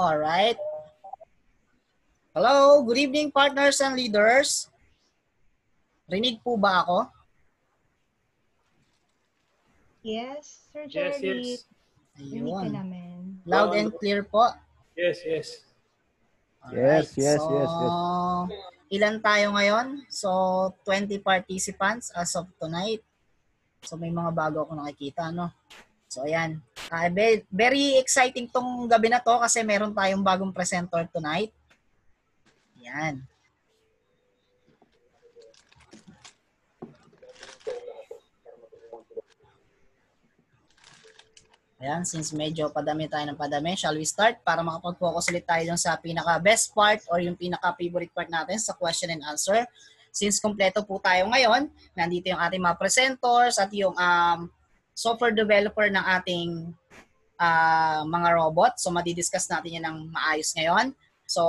All right. Hello, good evening partners and leaders. Rinig po ba ako? Yes, Sir Jerry. Yes. Rinig ka Ayun. namin. Loud and clear po. Yes. Alright. Yes. Ilan tayo ngayon? So, 20 participants as of tonight. So, may mga bago ako nakikita, no? So, ayan. Very exciting tong gabi na to kasi meron tayong bagong presenter tonight. Ayan. Ayan, since medyo padami tayo ng padami, shall we start para makapag-focus ulit tayo dun sa pinaka-best part or yung pinaka-favorite part natin sa question and answer. Since kompleto po tayo ngayon, nandito yung ating mga presenters at yung software developer ng ating mga robot. So, madidiscuss natin yan ng maayos ngayon. So,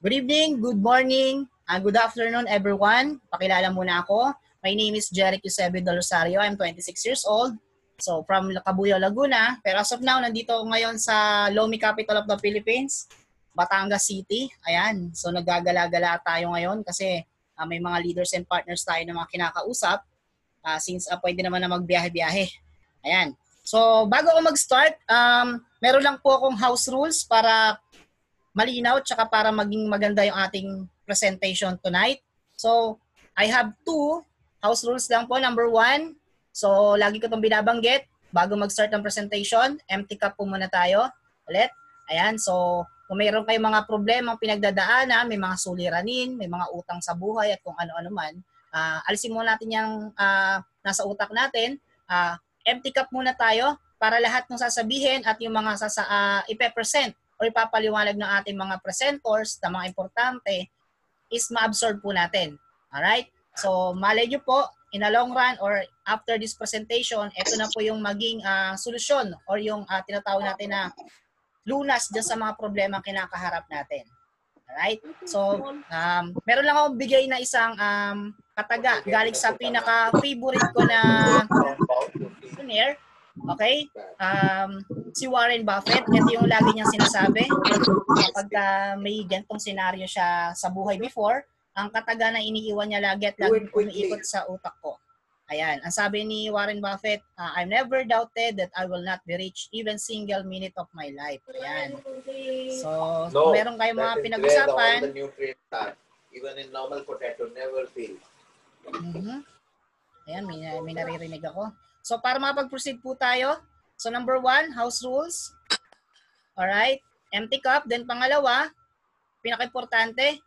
good evening, good morning, good afternoon everyone. Pakilala muna ako. My name is Jeric Eusebio Del Rosario. I'm 26 years old. So, from Cabuyao, Laguna. Pero as of now, nandito ako ngayon sa Lomi Capital of the Philippines, Batangas City. Ayan. So, naggagala-gala tayo ngayon kasi may mga leaders and partners tayo na mga kinakausap since pwede naman na magbiyahe-biyahe. Ayan. So, bago ako mag-start, meron lang po akong house rules para malinaw tsaka para maging maganda yung ating presentation tonight. So, I have 2 house rules lang po. Number 1, so, lagi ko itong binabanggit. Bago mag-start ng presentation, empty cup po muna tayo. Ulit. Ayan. So, kung mayroon kayong mga problema pinagdadaanan, may mga suliranin, may mga utang sa buhay at kung ano-ano man, alisin muna natin yung nasa utak natin. Empty cup muna tayo para lahat ng sasabihin at yung mga ipe-present o ipapaliwanag ng ating mga presenters na mga importante is ma-absorb po natin. Alright? So, malay nyo po, in a long run or after this presentation, ito na po yung maging solusyon or yung tinatawag natin na lunas dyan sa mga problema kinakaharap natin. Alright? So, meron lang akong bigay na isang kataga galing sa pinaka-favorite ko na engineer. Okay? Si Warren Buffett, ito yung lagi niyang sinasabi kapag may gantong senaryo siya sa buhay before, ang kataga na iniiwan niya lagi at lagi umiikot sa utak ko. Ayan, ang sabi ni Warren Buffett, I never doubted that I will not be rich even single minute of my life. Ayan. So, kung meron kayong mga pinag-usapan, even in normal potato never fail. Ayan, may naririnig ako. So, para makapag-proceed po tayo, so number 1, house rules. Alright, empty cup. Then pangalawa, pinaka-importante,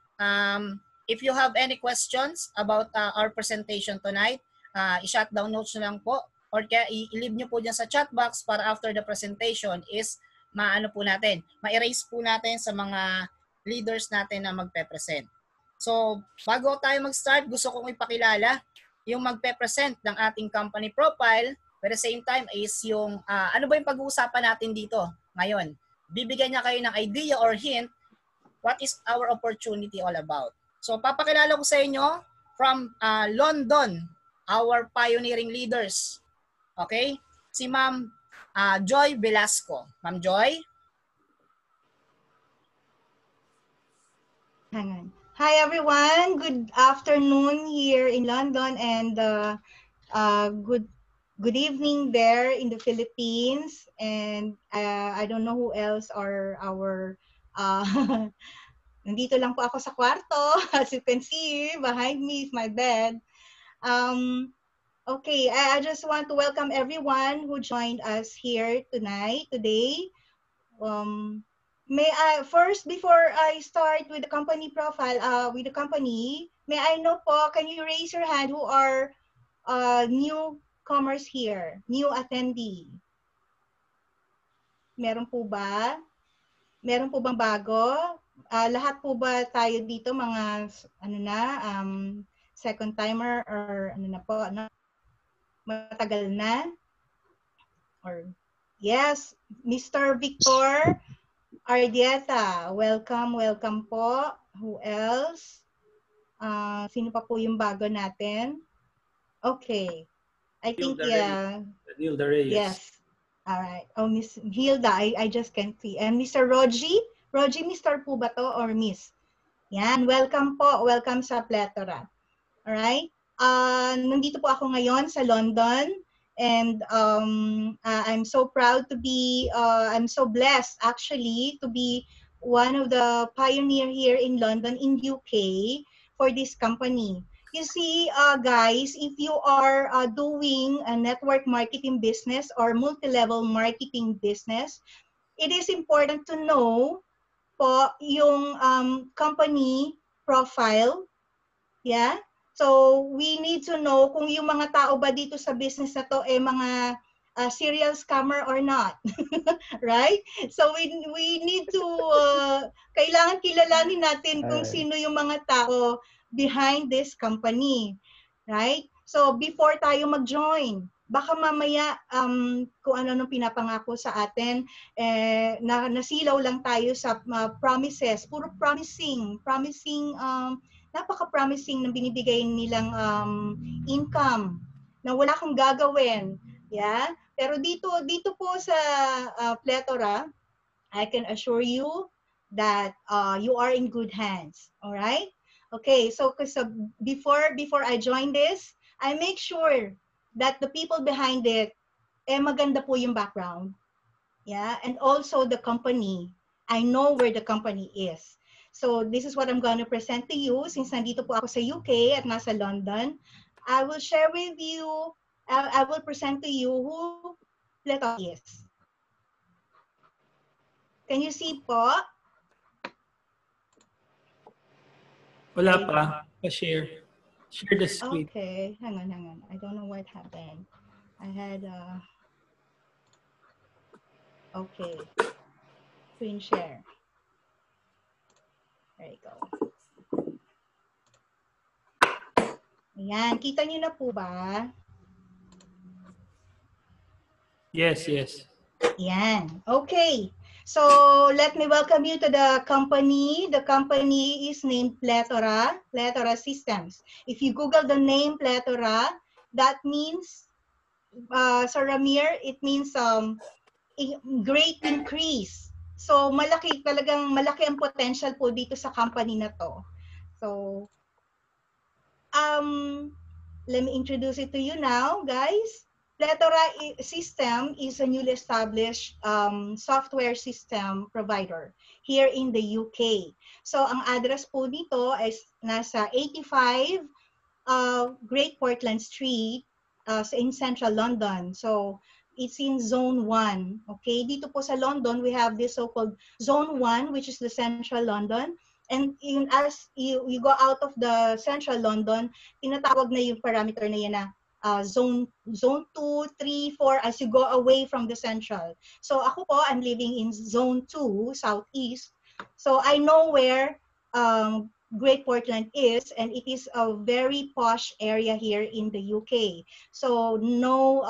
if you have any questions about our presentation tonight, i-shut down notes nyo lang po or kaya i-leave nyo po dyan sa chat box para after the presentation is maano po natin, ma-erase po natin sa mga leaders natin na magpe-present. So, bago tayo mag-start, gusto kong ipakilala yung magpe-present ng ating company profile, but at the same time is yung ano ba yung pag-uusapan natin dito ngayon. Bibigyan niya kayo ng idea or hint what is our opportunity all about. So, papakilala ko sa inyo from London, our pioneering leaders. Okay? Si Ma'am Joy Velasco. Ma'am Joy? Hang on. Hi everyone. Good afternoon here in London and good evening there in the Philippines. And I don't know who else are our nandito lang po ako sa kwarto. As you can see, behind me is my bed. Okay, I just want to welcome everyone who joined us here today. May I first, before I start with the company profile, with the company, may I know po, can you raise your hand who are newcomers here, new attendee? Meron po ba? Meron po bang bago? Lahat po ba tayo dito mga second timer or matagal na? Or yes, Mr. Victor Ardieta, welcome po. Who else? Sino pa po yung bago natin? Okay. I think, yeah. Hilda Reyes. Yes. All right. Oh, Miss Hilda, I just can't see. And Mr. Roji, Rogie, Mr. po ba to or Miss? Yan, welcome po. Welcome sa Plethora. Alright? Nandito po ako ngayon sa London and I'm so proud to be, I'm so blessed actually to be one of the pioneer here in London in UK for this company. You see, guys, if you are doing a network marketing business or multi-level marketing business, it is important to know po yung company profile. Yeah? So, we need to know kung yung mga tao ba dito sa business na to ay mga serial scammer or not. Right? So, we need to, kailangan kilalanin natin kung sino yung mga tao behind this company. Right? So, before tayo mag-join, baka mamaya kung ano nung pinapangako sa atin, nasilaw lang tayo sa promises. Puro promising, napaka-promising ng binibigay nilang income na wala kang gagawin. Yeah? Pero dito po sa Plethora, I can assure you that you are in good hands. All right? Okay, so before I join this, I make sure that the people behind it, maganda po yung background. Yeah, and also the company. I know where the company is. So this is what I'm going to present to you. Since nandito po ako sa UK at nasa London, I will share with you, I will present to you who Plethora is. Can you see po? Wala pa. Pa-share. Share the screen. Okay, hang on. I don't know what happened. I had okay. Screen share. There you go. Ayan, kita niyo na po ba? Yes. Ayan. Okay. So, let me welcome you to the company. The company is named Plethora Systems. If you Google the name Plethora, that means, Sir Ramir, it means great increase. So, talagang malaki ang potential po dito sa company na to. So, let me introduce it to you now, guys. Plethora System is a newly established software system provider here in the UK. So, ang address po dito is nasa 85 Great Portland Street in central London. So, it's in Zone 1. Okay, dito po sa London, we have this so-called Zone 1, which is the central London. And as you go out of the central London, tinatawag na yung parameter na yan na zone 2, 3, 4 as you go away from the central. So ako po, I'm living in Zone 2, Southeast. So I know where Great Portland is, and it is a very posh area here in the UK. So no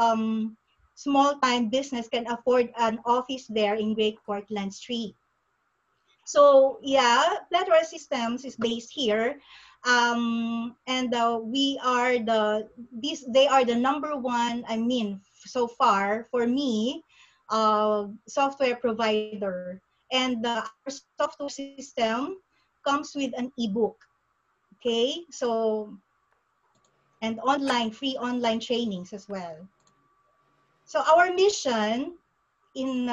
small-time business can afford an office there in Great Portland Street. So yeah, Plethora Systems is based here. And they are the number one, I mean, so far for me, software provider. And our software system comes with an ebook. Okay, so, and free online trainings as well. So our mission in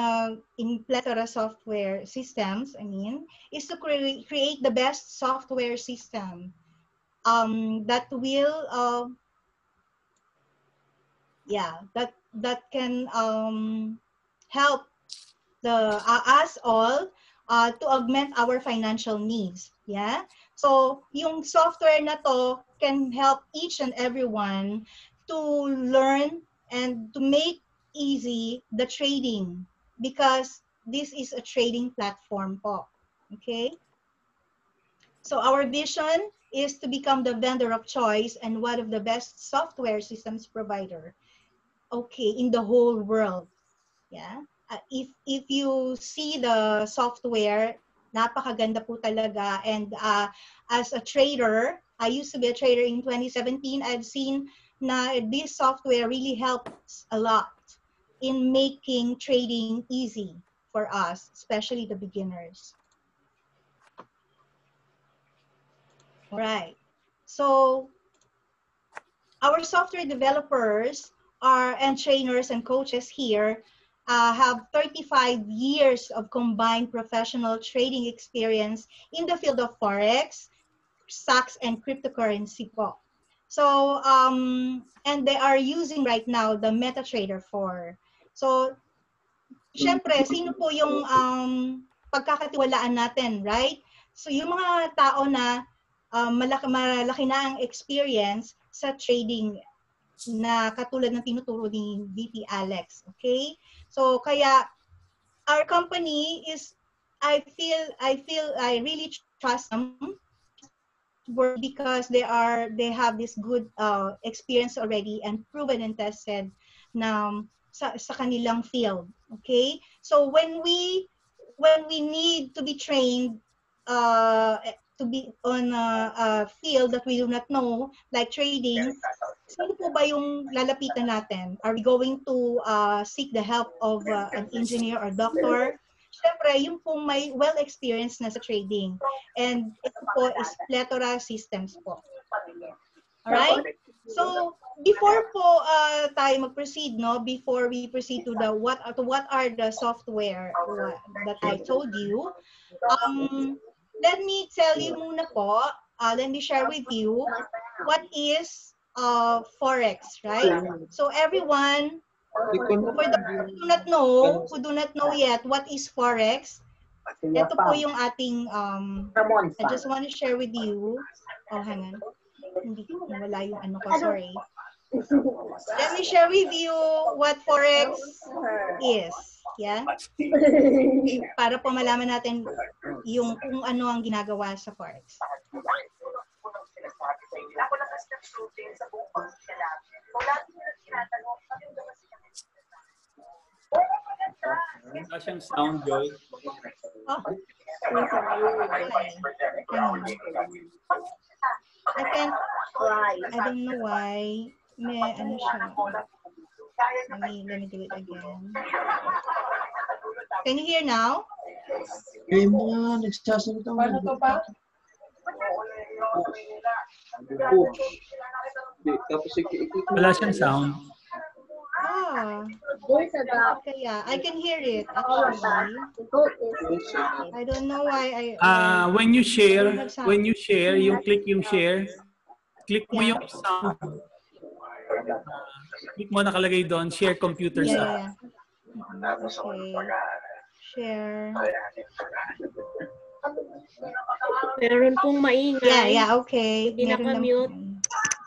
Plethora Software Systems, is to create the best software system that will that can help us all to augment our financial needs. Yeah, so yung software na to can help each and everyone to learn and to make easy the trading, because this is a trading platform po. Okay, so our vision is to become the vendor of choice and one of the best software systems provider, okay, in the whole world. Yeah, if you see the software, napakaganda po talaga. And as a trader, I used to be a trader in 2017. I've seen na this software really helps a lot in making trading easy for us, especially the beginners. Right. So our software developers and trainers and coaches here have 35 years of combined professional trading experience in the field of Forex, stocks, and cryptocurrency po. So, and they are using right now the MetaTrader 4. So, syempre, sino po yung pagkakatiwalaan natin, right? So, yung mga tao na malaki na ang experience sa trading na katulad ng tinuturo ni VP Alex, okay? So, kaya our company is, I really trust them because they have this good experience already and proven and tested na sa kanilang field, okay? So when we need to be trained to be on a field that we do not know, like trading, sino po ba yung lalapitan natin? Are we going to seek the help of an engineer or doctor? Siyempre, yung pong may well-experienced na sa trading. And ito po is Plethora Systems po. Alright? So, before po tayo mag-proceed, no? Before we proceed to the what are the software that I told you, let me tell you muna po, let me share with you what is Forex, right? So everyone, for those who do not know yet what is Forex, ito po yung ating, I just want to share with you, hang on, hindi wala yung ano ko, sorry. Let me share with you what Forex is. Yeah? Para po malaman natin yung kung ano ang ginagawa sa Forex. Wala siyang sound, Joy. Oh. I can't, I don't know why. May ano siya. Let me do it again. Can you hear now? May mga nagsasalita. Wala siyang sound. Kaya, I can hear it actually. I don't know why When you share, yung click yung share, click mo yung sound. Click mo nakalagay doon, share computer sound. Okay. Share. Meron pong maingay. Yeah, okay. Hindi naka-mute.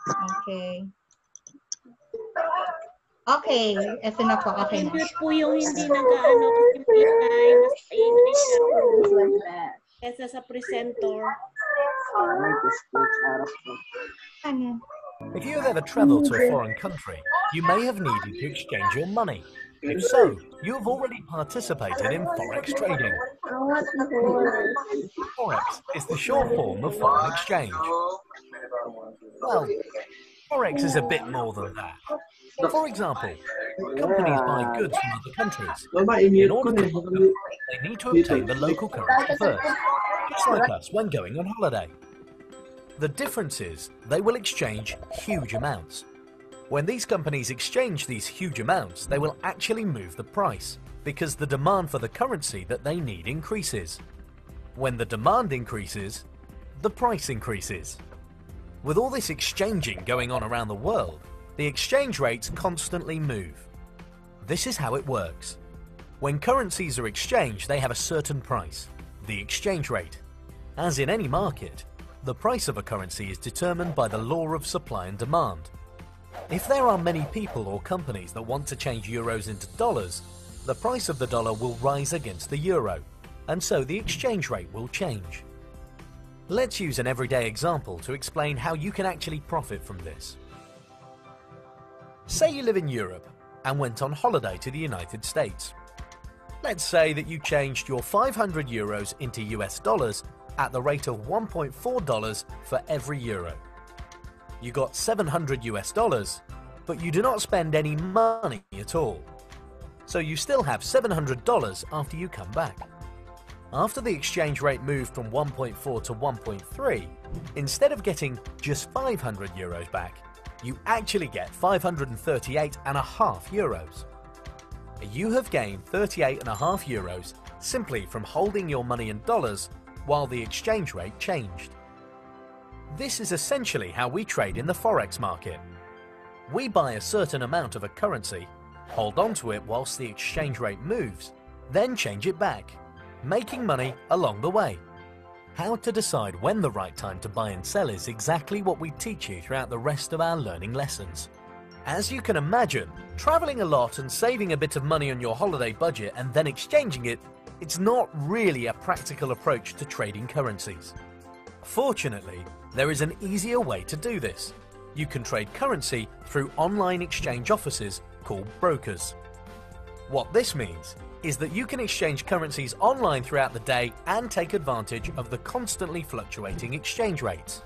Okay. Okay, eto na po. Okay na. Mute po yung hindi nag-ano kasi maingay. Mas maingay siya. Kesa sa presenter. Ano? If you have ever traveled to a foreign country, you may have needed to exchange your money. If so, you have already participated in Forex trading. Forex is the short form of foreign exchange. Well, Forex is a bit more than that. For example, companies buy goods from other countries. In order to buy them, they need to obtain the local currency first, just like us when going on holiday. The difference is they will exchange huge amounts. When these companies exchange these huge amounts, they will actually move the price because the demand for the currency that they need increases. When the demand increases, the price increases. With all this exchanging going on around the world, the exchange rates constantly move. This is how it works. When currencies are exchanged, they have a certain price, the exchange rate. As in any market, the price of a currency is determined by the law of supply and demand. If there are many people or companies that want to change euros into dollars, the price of the dollar will rise against the euro, and so the exchange rate will change. Let's use an everyday example to explain how you can actually profit from this. Say you live in Europe and went on holiday to the United States. Let's say that you changed your 500 euros into US dollars at the rate of $1.4 for every euro. You got 700 US dollars, but you do not spend any money at all. So you still have $700 after you come back. After the exchange rate moved from 1.4 to 1.3, instead of getting just 500 euros back, you actually get 538.5 euros. You have gained 38.5 euros simply from holding your money in dollars while the exchange rate changed. This is essentially how we trade in the Forex market. We buy a certain amount of a currency, hold on to it whilst the exchange rate moves, then change it back, making money along the way. How to decide when the right time to buy and sell is exactly what we teach you throughout the rest of our learning lessons. As you can imagine, traveling a lot and saving a bit of money on your holiday budget and then exchanging it, it's not really a practical approach to trading currencies. Fortunately, there is an easier way to do this. You can trade currency through online exchange offices called brokers. What this means is that you can exchange currencies online throughout the day and take advantage of the constantly fluctuating exchange rates.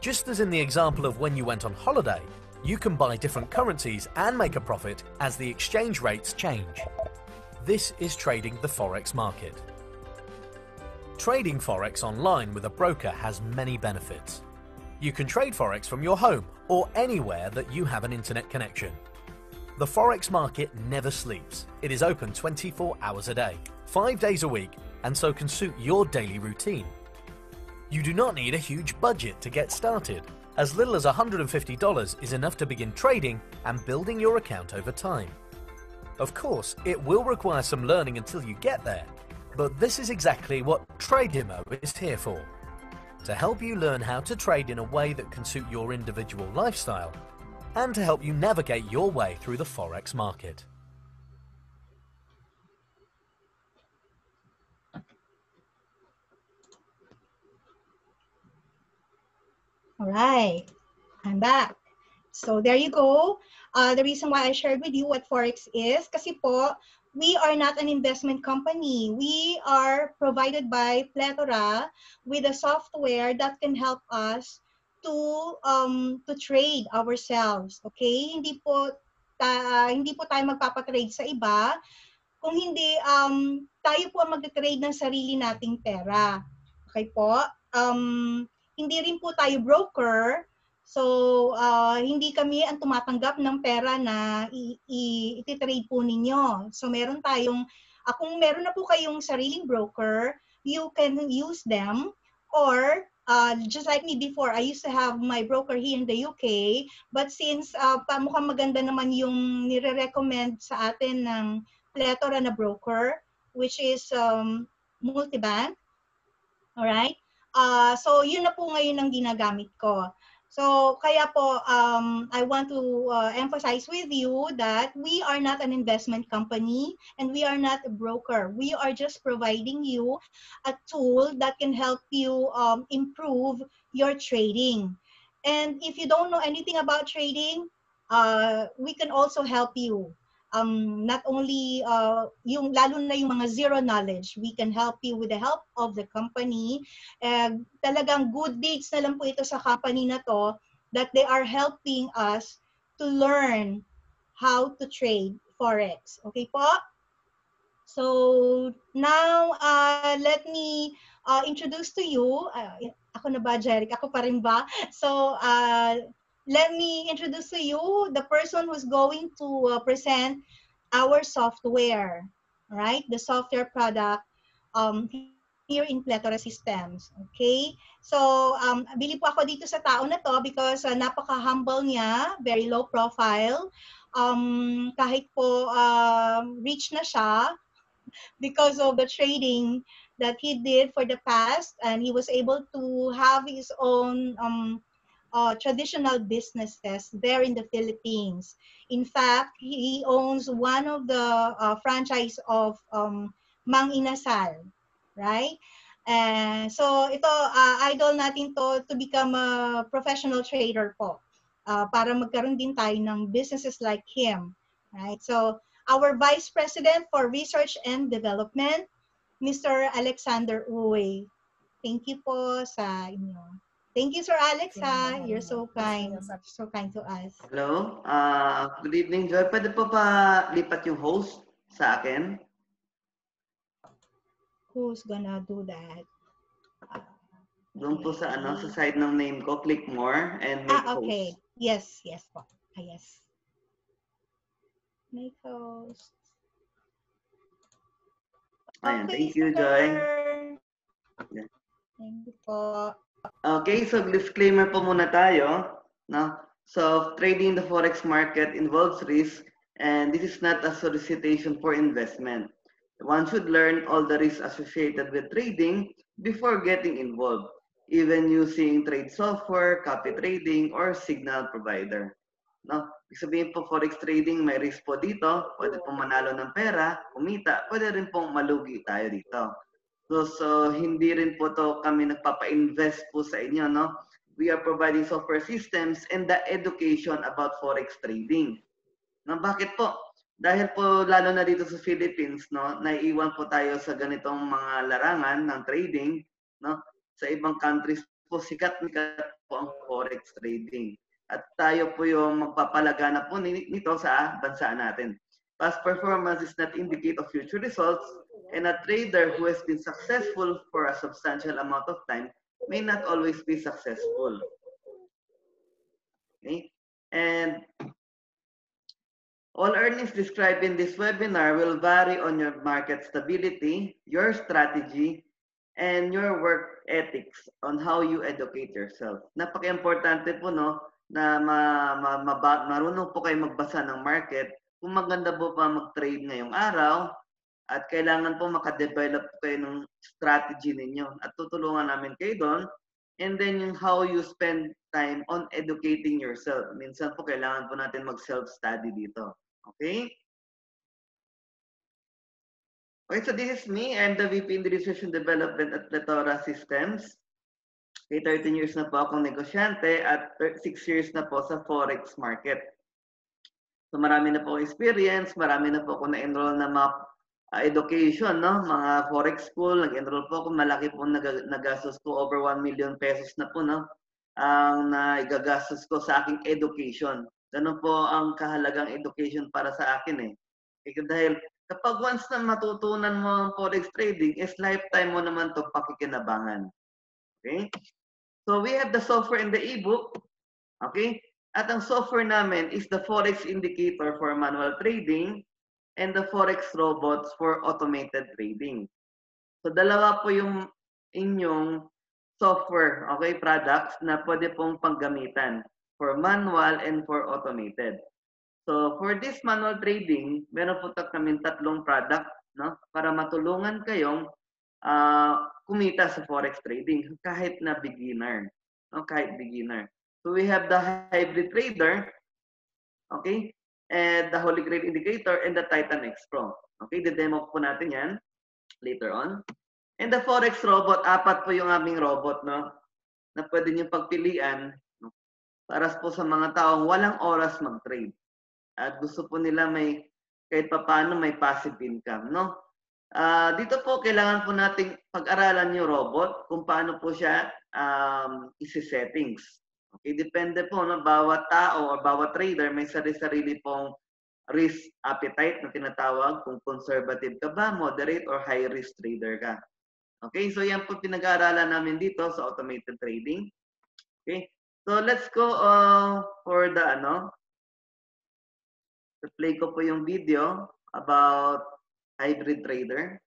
Just as in the example of when you went on holiday, you can buy different currencies and make a profit as the exchange rates change. This is trading the Forex market. Trading Forex online with a broker has many benefits. You can trade Forex from your home or anywhere that you have an internet connection. The Forex market never sleeps. It is open 24 hours a day, 5 days a week, and so can suit your daily routine. You do not need a huge budget to get started. As little as $150 is enough to begin trading and building your account over time. Of course, it will require some learning until you get there, but this is exactly what Trademo is here for. To help you learn how to trade in a way that can suit your individual lifestyle, and to help you navigate your way through the Forex market. All right, I'm back. So there you go. The reason why I shared with you what Forex is, kasi po, we are not an investment company. We are provided by Plethora with a software that can help us to trade ourselves. Okay? Hindi po tayo magpapatrade sa iba kung hindi tayo po ang mag-trade ng sarili nating pera. Okay po? Hindi rin po tayo broker. So, hindi kami ang tumatanggap ng pera na iti-trade po ninyo. So, kung meron na po kayong sariling broker, you can use them. Or, just like me before, I used to have my broker here in the UK. But since mukhang maganda naman yung nire-recommend sa atin ng Plethora na broker, which is multibank. Alright? So, yun na po ngayon ang ginagamit ko. So, kaya po, I want to emphasize with you that we are not an investment company and we are not a broker. We are just providing you a tool that can help you improve your trading. And if you don't know anything about trading, we can also help you. Not only lalo na yung mga zero knowledge, we can help you with the help of the company. Talagang good deeds na lang po ito sa company na to, that they are helping us to learn how to trade Forex. Okay po? So now, let me introduce to you, ako na ba, Jeric? Ako pa rin ba? So, let me introduce to you the person who's going to present our software, right? The software product here in Plethora Systems, okay? So, bili po ako dito sa tao na to because napaka-humble niya, very low profile. Kahit po rich na siya because of the trading that he did for the past, and he was able to have his own traditional businesses there in the Philippines. In fact, he owns one of the franchise of Mang Inasal, right? So ito, idol natin to become a professional trader po, para magkaroon din tayo ng businesses like him, right? So our Vice President for Research and Development, Mr. Alexander Uy. Thank you po sa inyo. Thank you, Sir Alex. You're so kind to us. Hello. Good evening, Joy. Pwede po pa lipat yung host sa akin? who's gonna do that? Doon po sa sa side ng name ko, click more and make okay. host. Yes po. Yes. Make host. Ayan, Okay, thank you, Joy. Yeah. Thank you po. Okay, so disclaimer po muna tayo. No? So, trading the forex market involves risk, and this is not a solicitation for investment. One should learn all the risks associated with trading before getting involved, even using trade software, copy trading, or signal provider. No? Ibig sabihin po, forex trading, may risk po dito. Pwede pong manalo ng pera, kumita. Pwede rin pong malugi tayo dito. So hindi rin po to kami nagpapa-invest po sa inyo. No? We are providing software systems and the education about forex trading. No? Bakit po? Dahil po lalo na dito sa Philippines, no, naiiwan po tayo sa ganitong mga larangan ng trading, no? Sa ibang countries po sikat po ang forex trading. At tayo po yung magpapalagana po nito sa bansa natin. Past performance is not indicate of future results, and a trader who has been successful for a substantial amount of time may not always be successful. Okay? And all earnings described in this webinar will vary on your market stability, your strategy, and your work ethics on how you educate yourself. Napaka-importante po, no, na marunong po kayo magbasa ng market. Kung maganda po pa mag-trade ngayong araw, at kailangan po makadevelop kayo ng strategy ninyo. At tutulungan namin kayo doon. And then yung how you spend time on educating yourself. Minsan po kailangan po natin mag-self-study dito. Okay? Okay, so this is me. I'm the VP in the Research and Development at Plethora Systems. Okay, 13 years na po akong negosyante at 6 years na po sa Forex market. So marami na po experience, marami na po ako na-enroll na mga education, no? Mga Forex school, nag-enroll po ako, malaki po nagastos ko, over 1 million pesos na po, no? Ang naigagastos ko sa aking education. Ganun po ang kahalagang education para sa akin eh. Dahil kapag once na matutunan mo ang forex trading, is lifetime mo naman to pakikinabangan. Okay? So we have the software in the ebook. Okay? At ang software namin is the Forex Indicator for manual trading and the Forex Robots for automated trading. So dalawa po yung inyong software, okay, products na pwede pong panggamitan for manual and for automated. So for this manual trading, meron po kami tatlong product, no, para matulungan kayong kumita sa forex trading kahit na beginner, no, kahit beginner. So we have the hybrid trader, okay, and the Holy Grail indicator and the Titan X Pro. Okay, de-demo po natin yan later on. And the forex robot, 4 po yung aming robot, no, na pwede niyong pagpilian, no, para po sa mga taong walang oras mag-trade. At gusto po nila may kahit papaano may passive income, no? Dito po kailangan po nating pag-aralan yung robot kung paano po siya isi-settings. Okay, depende po, no, bawat tao o bawat trader may sarili-sarili pong risk appetite na tinatawag, kung conservative ka ba, moderate or high risk trader ka. Okay, so yan po pinag-aaralan namin dito sa automated trading. Okay, so let's go for the play ko po yung video about hybrid trader.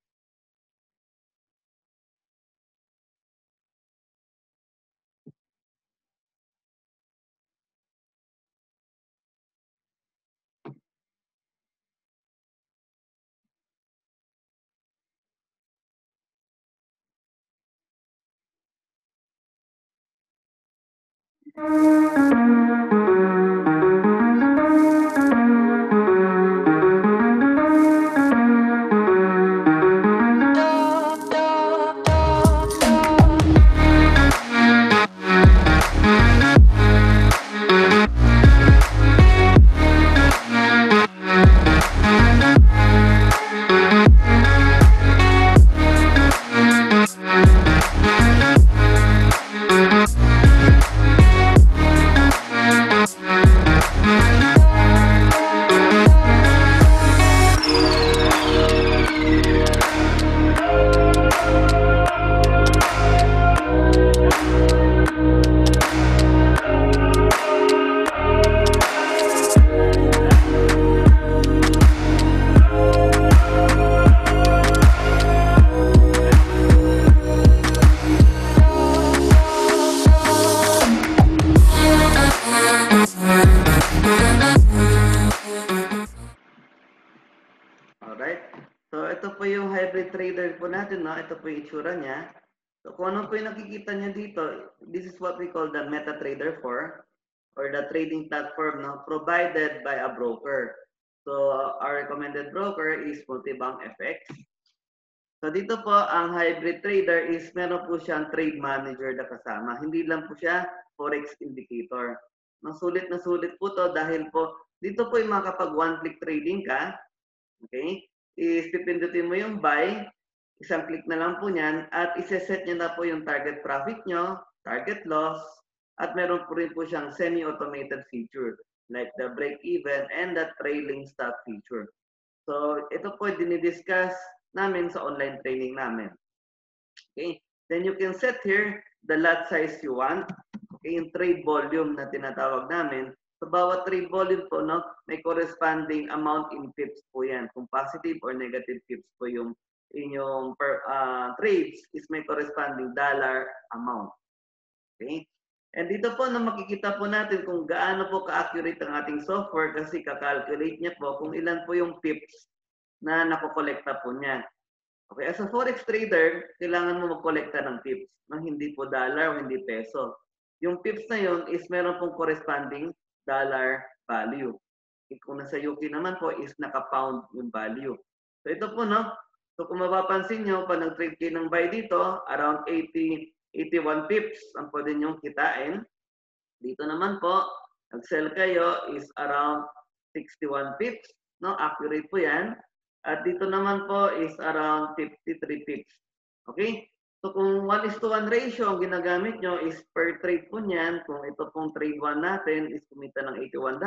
hybrid trader po natin, no? Ito po yung itsura niya. So kung ano po yung nakikita niya dito, this is what we call the MetaTrader 4 or the trading platform, no? Provided by a broker. So our recommended broker is Multibank FX. So dito po, ang hybrid trader is meron po siyang trade manager na kasama. Hindi lang po siya forex indicator. Sulit na sulit po to dahil po dito po yung mga kapag one-click trading ka, okay, is pipindutin mo yung buy, isang click na lang po niyan, at iseset niya na po yung target profit nyo, target loss, at meron po rin po siyang semi-automated feature like the break-even and the trailing stop feature. So ito po dinidiscuss namin sa online training namin. Okay, then you can set here the lot size you want. Okay, yung trade volume na tinatawag namin. So bawat trade volume po, no, may corresponding amount in pips po yan. Kung positive or negative pips po yung inyong trades is may corresponding dollar amount. Okay? And dito po na makikita po natin kung gaano po ka-accurate ang ating software kasi kakalculate niya po kung ilan po yung pips na nakokolekta po niya. Okay, as a forex trader, kailangan mo magkolekta ng pips, ng hindi po dollar o hindi peso. Yung pips na yun is meron pong corresponding dollar value. Okay, kung nasa UK naman po is naka-pound yung value. So ito po, no? So kung mapapansin nyo, pag nag-trade kayo ng buy dito, around 81 pips ang pwede nyong kitain. Dito naman po, nag-sell kayo is around 61 pips. No? Accurate po yan. At dito naman po is around 53 pips. Okay? So kung 1:1 ratio ang ginagamit nyo is per trade po niyan. Kung ito pong trade 1 natin is kumita ng $81.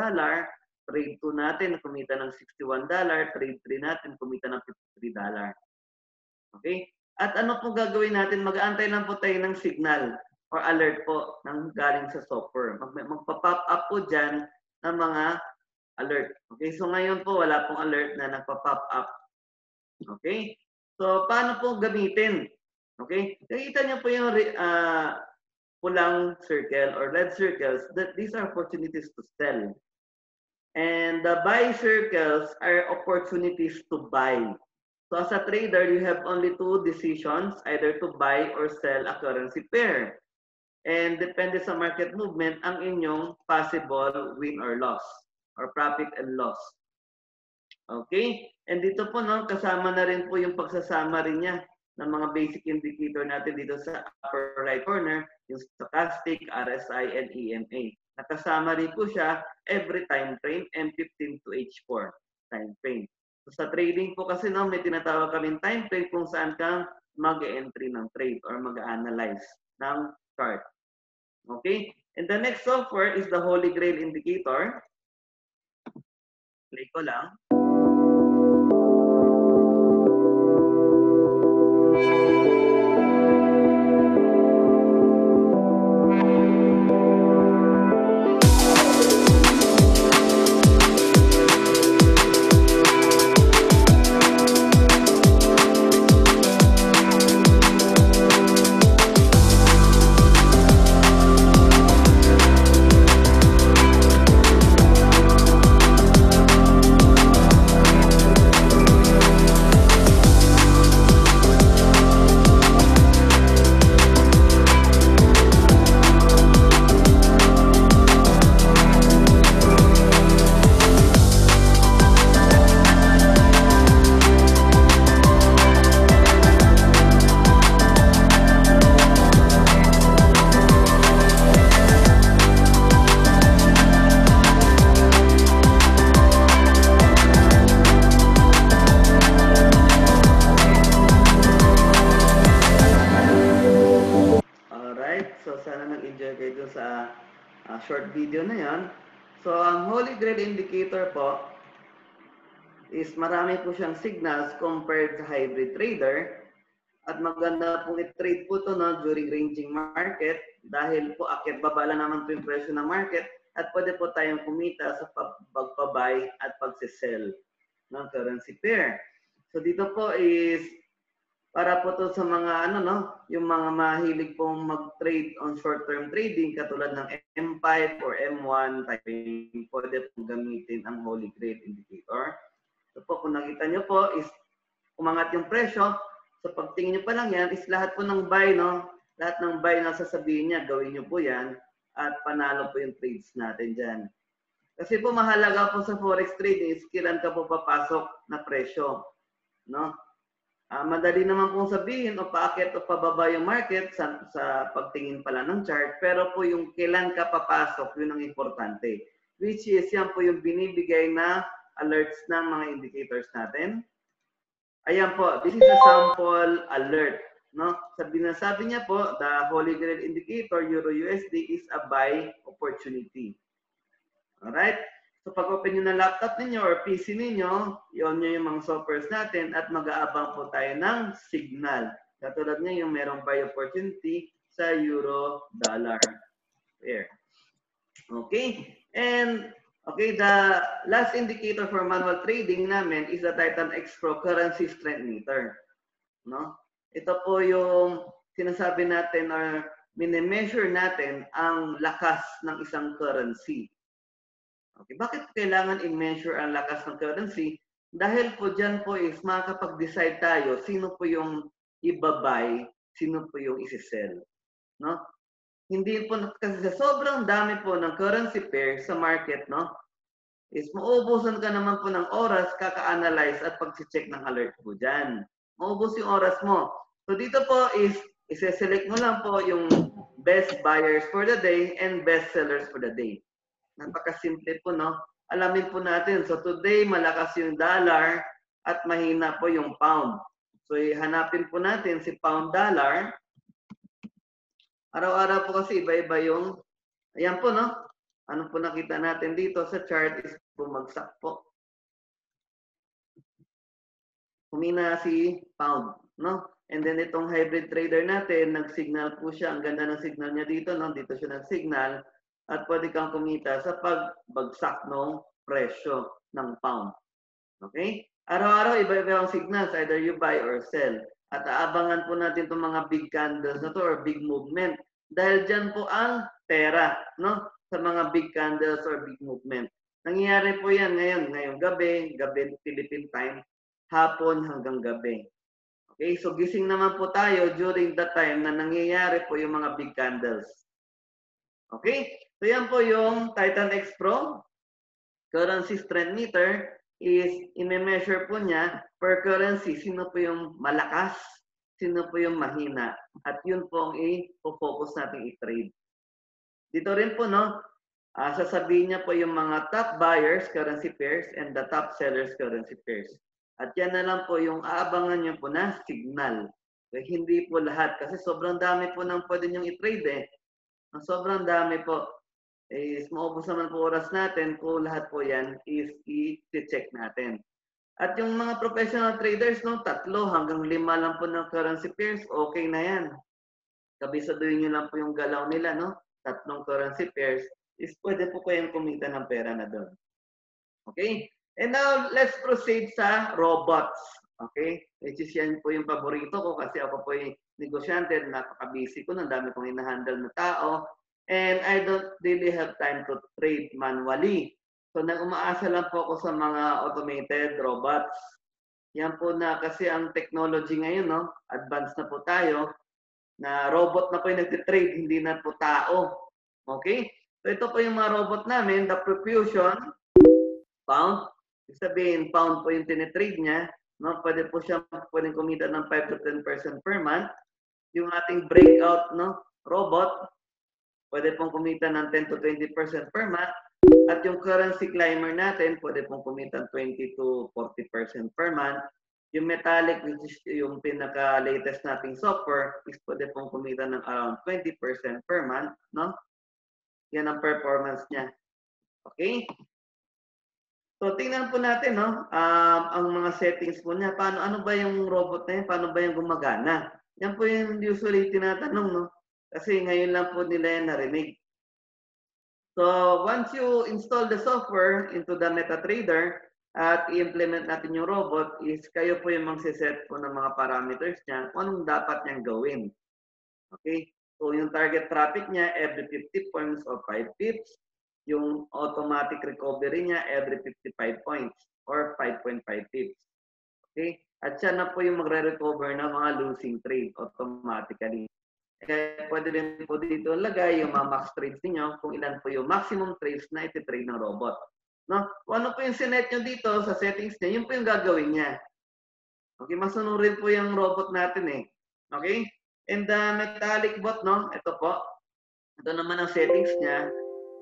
Trade 2 natin kumita ng $61. Trade 3 natin kumita ng $53. Okay? At ano po gagawin natin? Mag-aantay lang po tayo ng signal or alert po ng galing sa software. Magpa-pop up po dyan ng mga alert. Okay, so ngayon po wala pong alert na nagpa-pop up. Okay? So paano po gamitin? Okay? Nakita niyo po yung pulang circle or red circles that these are opportunities to sell. And the buy circles are opportunities to buy. So as a trader, you have only two decisions, either to buy or sell a currency pair. And depende sa market movement ang inyong possible win or loss or profit and loss. Okay? And dito po, no, kasama na rin po yung pagsasama rin niya ng mga basic indicator natin dito sa upper right corner, yung stochastic, RSI, and EMA. Nakasama rin po siya every time frame, M15 to H4 time frame. So sa trading po kasi, no, may tinatawag kaming time frame kung saan kang mag-entry ng trade or mag-analyze ng chart. Okay? And the next software is the Holy Grail Indicator. Play ko lang. Short video na yan. So, ang Holy Grail Indicator po is marami po siyang signals compared sa hybrid trader. At maganda pong i-trade po ito, no, during ranging market dahil po akyat baba lang naman po yung presyo ng market at pwede po tayong kumita sa pagpa-buy at pag-sell ng currency pair. So, dito po is para po to sa mga ano, no, yung mga mahilig pong mag-trade on short-term trading katulad ng M5 or M1 typing, pwede pong gamitin ang Holy Grail Indicator. So po, kung nakita nyo po is umangat yung presyo, so pagtingin nyo pa lang yan, is lahat po ng buy, no? Lahat ng buy na sasabihin niya, gawin nyo po yan, at panalo po yung trades natin dyan. Kasi po mahalaga po sa forex trading is kailan ka po papasok na presyo, no? Madali naman pong sabihin o paakyat o pababa yung market sa pagtingin pala ng chart, pero po yung kailan ka papasok, yun ang importante. Which is yan po yung binibigay na alerts ng mga indicators natin. Ayan po, this is a sample alert. No? Sabi niya po, the Holy Grail indicator, Euro-USD, is a buy opportunity. Alright? So pag-open nyo ng laptop ninyo or PC ninyo, i-on nyo yung mga softwares natin at mag-aabang po tayo ng signal. Katulad niya yung merong buy opportunity sa euro-dollar. There. Okay? And okay, the last indicator for manual trading namin is the Titan X-Pro Currency Strength Meter. No? Ito po yung sinasabi natin or mini-measure natin ang lakas ng isang currency. Okay, bakit kailangan i-measure ang lakas ng currency? Dahil po dyan po is makakapag-decide tayo sino po yung ibabay, sino po yung isi-sell. No? Hindi po, kasi sa sobrang dami po ng currency pair sa market, no? Is mauubusan ka naman po ng oras kaka-analyze at pag-check ng alert po dyan. Maubos yung oras mo. So dito po is isi-select mo lang po yung best buyers for the day and best sellers for the day. Napakasimple po, no? Alamin po natin. So today, malakas yung dollar at mahina po yung pound. So hanapin po natin si pound dollar. Araw-araw po kasi iba-iba yung, ayan po, no? Ano po nakita natin dito sa chart is bumagsak po. Humina si pound, no? And then itong hybrid trader natin, nag-signal po siya. Ang ganda ng signal niya dito, no? Dito siya nag-signal. At pwede kang kumita sa pagbagsak ng presyo ng pound. Okay? Araw-araw, iba-iba ang signals. Either you buy or sell. At aabangan po natin itong mga big candles na to or big movement. Dahil dyan po ang pera, no? Sa mga big candles or big movement. Nangyayari po yan ngayong gabi Philippine time, hapon hanggang gabi. Okay? So gising naman po tayo during that time na nangyayari po yung mga big candles. Okay? So yan po yung Titan X Pro Currency Strength Meter is i-measure po niya per currency sino po yung malakas, sino po yung mahina. At yun po ang i-focus natin i-trade. Dito rin po, no, sasabihin niya po yung mga top buyers currency pairs and the top sellers currency pairs. At yan na lang po yung aabangan niyo po na signal. So, hindi po lahat kasi sobrang dami po ng pwede niyong i-trade eh. Sobrang dami po. Is maubos naman po oras natin kung lahat po yan is i-check natin. At yung mga professional traders, no, 3 hanggang 5 lang po ng currency pairs, okay na yan. Kabisaduhin nyo lang po yung galaw nila, no? 3 currency pairs is pwede po kayong kumita ng pera na doon. Okay? And now, let's proceed sa robots. Okay? Which is yan po yung paborito ko kasi ako po yung negosyante, napaka-busy ko, ang dami kong hinahandle na tao. And I don't really have time to trade manually. So, umaasa lang po ako sa mga automated robots. Yan po na kasi ang technology ngayon, no? Advanced na po tayo, na robot na po yung nagtitrade, hindi na po tao. Okay? So, ito po yung mga robot namin, the Profusion pound. Ibig sabihin, pound po yung tinitrade niya. No? Pwede po siya kumita ng 5 to 10% per month. Yung ating breakout, no, robot, pwede pong kumita ng 10 to 20% per month. At yung currency climber natin, pwede pong kumita ng 20 to 40% per month. Yung metallic, which is yung pinaka-latest nating software, is pwede pong kumita ng around 20% per month. No? Yan ang performance niya. Okay? So, tingnan po natin, no? Ang mga settings po niya. Ano ba yung robot na yun? Paano ba yung gumagana? Yan po yung usually tinatanong, no? Kasi ngayon lang po nila yan narinig. So, once you install the software into the MetaTrader at i-implement natin yung robot, is kayo po yung magsiset po ng mga parameters niya kung anong dapat niyang gawin. Okay? So, yung target traffic niya every 50 points or 5 pips. Yung automatic recovery niya every 55 points or 5.5 pips. Okay? at siya na po yung magre-recover ng mga losing trade automatically. Pwede rin po dito lagay yung mga max trades niyo kung ilan po yung maximum trades na iti-trade ng robot. No? Kung ano po yung sinet nyo dito sa settings niya, yun po yung gagawin niya. Okay, masunurin po yung robot natin eh. Okay? And the metallic bot, no? Ito po. Ito naman ang settings niya.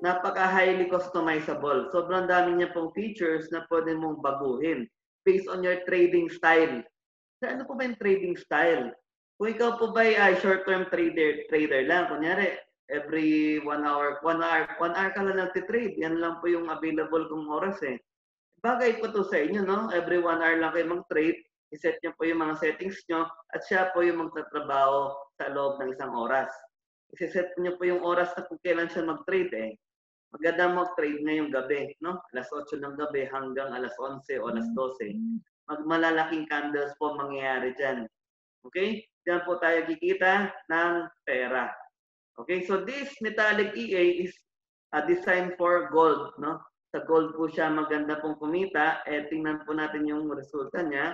Napaka-highly customizable. Sobrang dami niya pong features na pwede mong baguhin based on your trading style. So, ano po ba yung trading style? Kung ikaw po ba ay short-term trader lang, kunyari, every 1 hour ka lang nagtitrade. Yan lang po yung available kong oras eh. Bagay po to sa inyo, no? Every 1 hour lang kayo mag-trade, iset nyo po yung mga settings nyo, at siya po yung magtatrabaho sa loob ng isang oras. Isiset nyo po yung oras na kung kailan siya mag-trade eh. Maganda mag-trade ngayong gabi, no? Alas 8 ng gabi hanggang alas 11 o alas 12. Malalaking candles po mangyayari dyan. Okay? Diyan po tayo kikita ng pera. Okay? So this metallic EA is designed for gold, no? Sa gold po siya maganda pong kumita. Tingnan po natin yung resulta niya.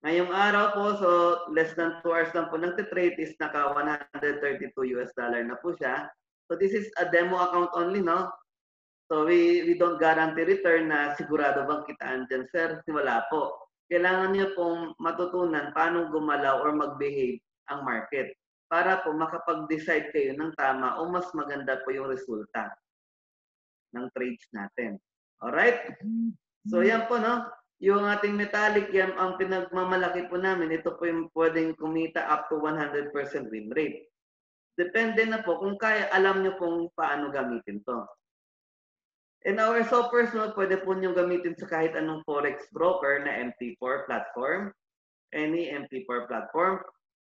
Ngayong araw po, so less than 2 hours lang po nagtitrade is naka $132 na po siya. So this is a demo account only, no? So we don't guarantee return na sigurado bang kitaan dyan, sir? Wala po. Kailangan niyo pong matutunan paano gumalaw or mag-behave ang market para po makapag-decide kayo ng tama o mas maganda po yung resulta ng trades natin. Alright? So yan po, no? Yung ating metallic, yan ang pinagmamalaki po namin. Ito po yung pwedeng kumita up to 100% win rate. Depende na po kung kaya, alam nyo pong paano gamitin to. And our software, no, pwede po nyo gamitin sa kahit anong forex broker na MT4 platform. Any MT4 platform.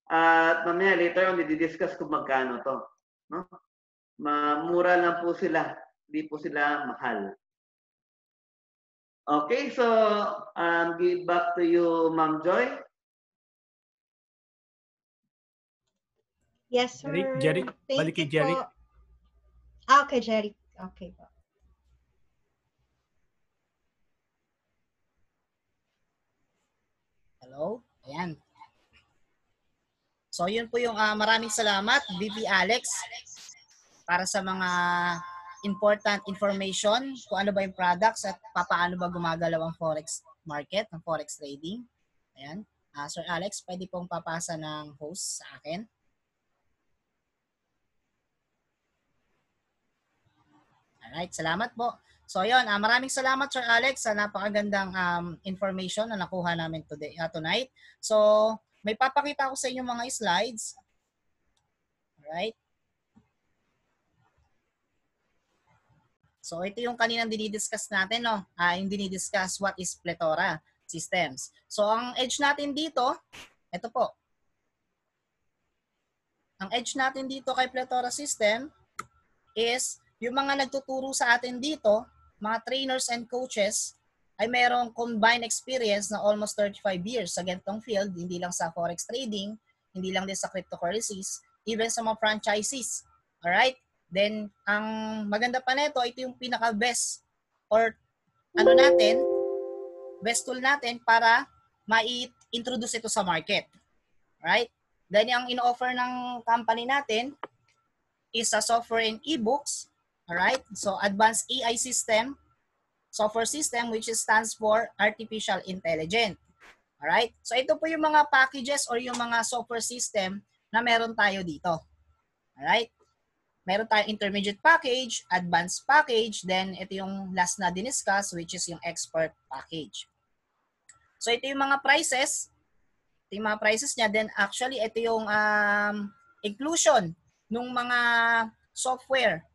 At mamaya later on, i-discuss kung magkano to. No? Mura lang po sila. Hindi po sila mahal. Okay, so give back to you, Ma'am Joy. Yes, sir. Jerry, balik kay Jerry. Okay, Jerry. Okay po. Hello? Ayan. So, yun po yung maraming salamat, VP Alex, para sa mga important information kung ano ba yung products at paano ba gumagalaw ang forex market, ang forex trading. Ayan. Sir Alex, pwede pong papasa ng host sa akin. Alright, salamat po. So yun, maraming salamat Sir Alex sa napakagandang information na nakuha namin tonight. So, may papakita ko sa inyo mga slides. Alright. So ito yung kaninang dinidiscuss natin, no? Yung dinidiscuss what is Plethora Systems. So ang edge natin dito, ito po. Ang edge natin dito kay Plethora System is yung mga nagtuturo sa atin dito, mga trainers and coaches, ay mayroong combined experience na almost 35 years sa ganitong field, hindi lang sa forex trading, hindi lang din sa cryptocurrencies, even sa mga franchises. Alright? Then, ang maganda pa nito, ito yung pinaka-best or best tool natin para ma-introduce ito sa market. Alright? Then, yung in-offer ng company natin is a software and e-books. Alright? So, Advanced AI System, software system which stands for Artificial Intelligence. Alright? So, ito po yung mga packages or yung mga software system na meron tayo dito. Alright? Meron tayong intermediate package, advanced package, then ito yung last na diniscuss which is yung expert package. So, ito yung mga prices. Ito yung mga prices niya. Then, actually, ito yung inclusion ng mga software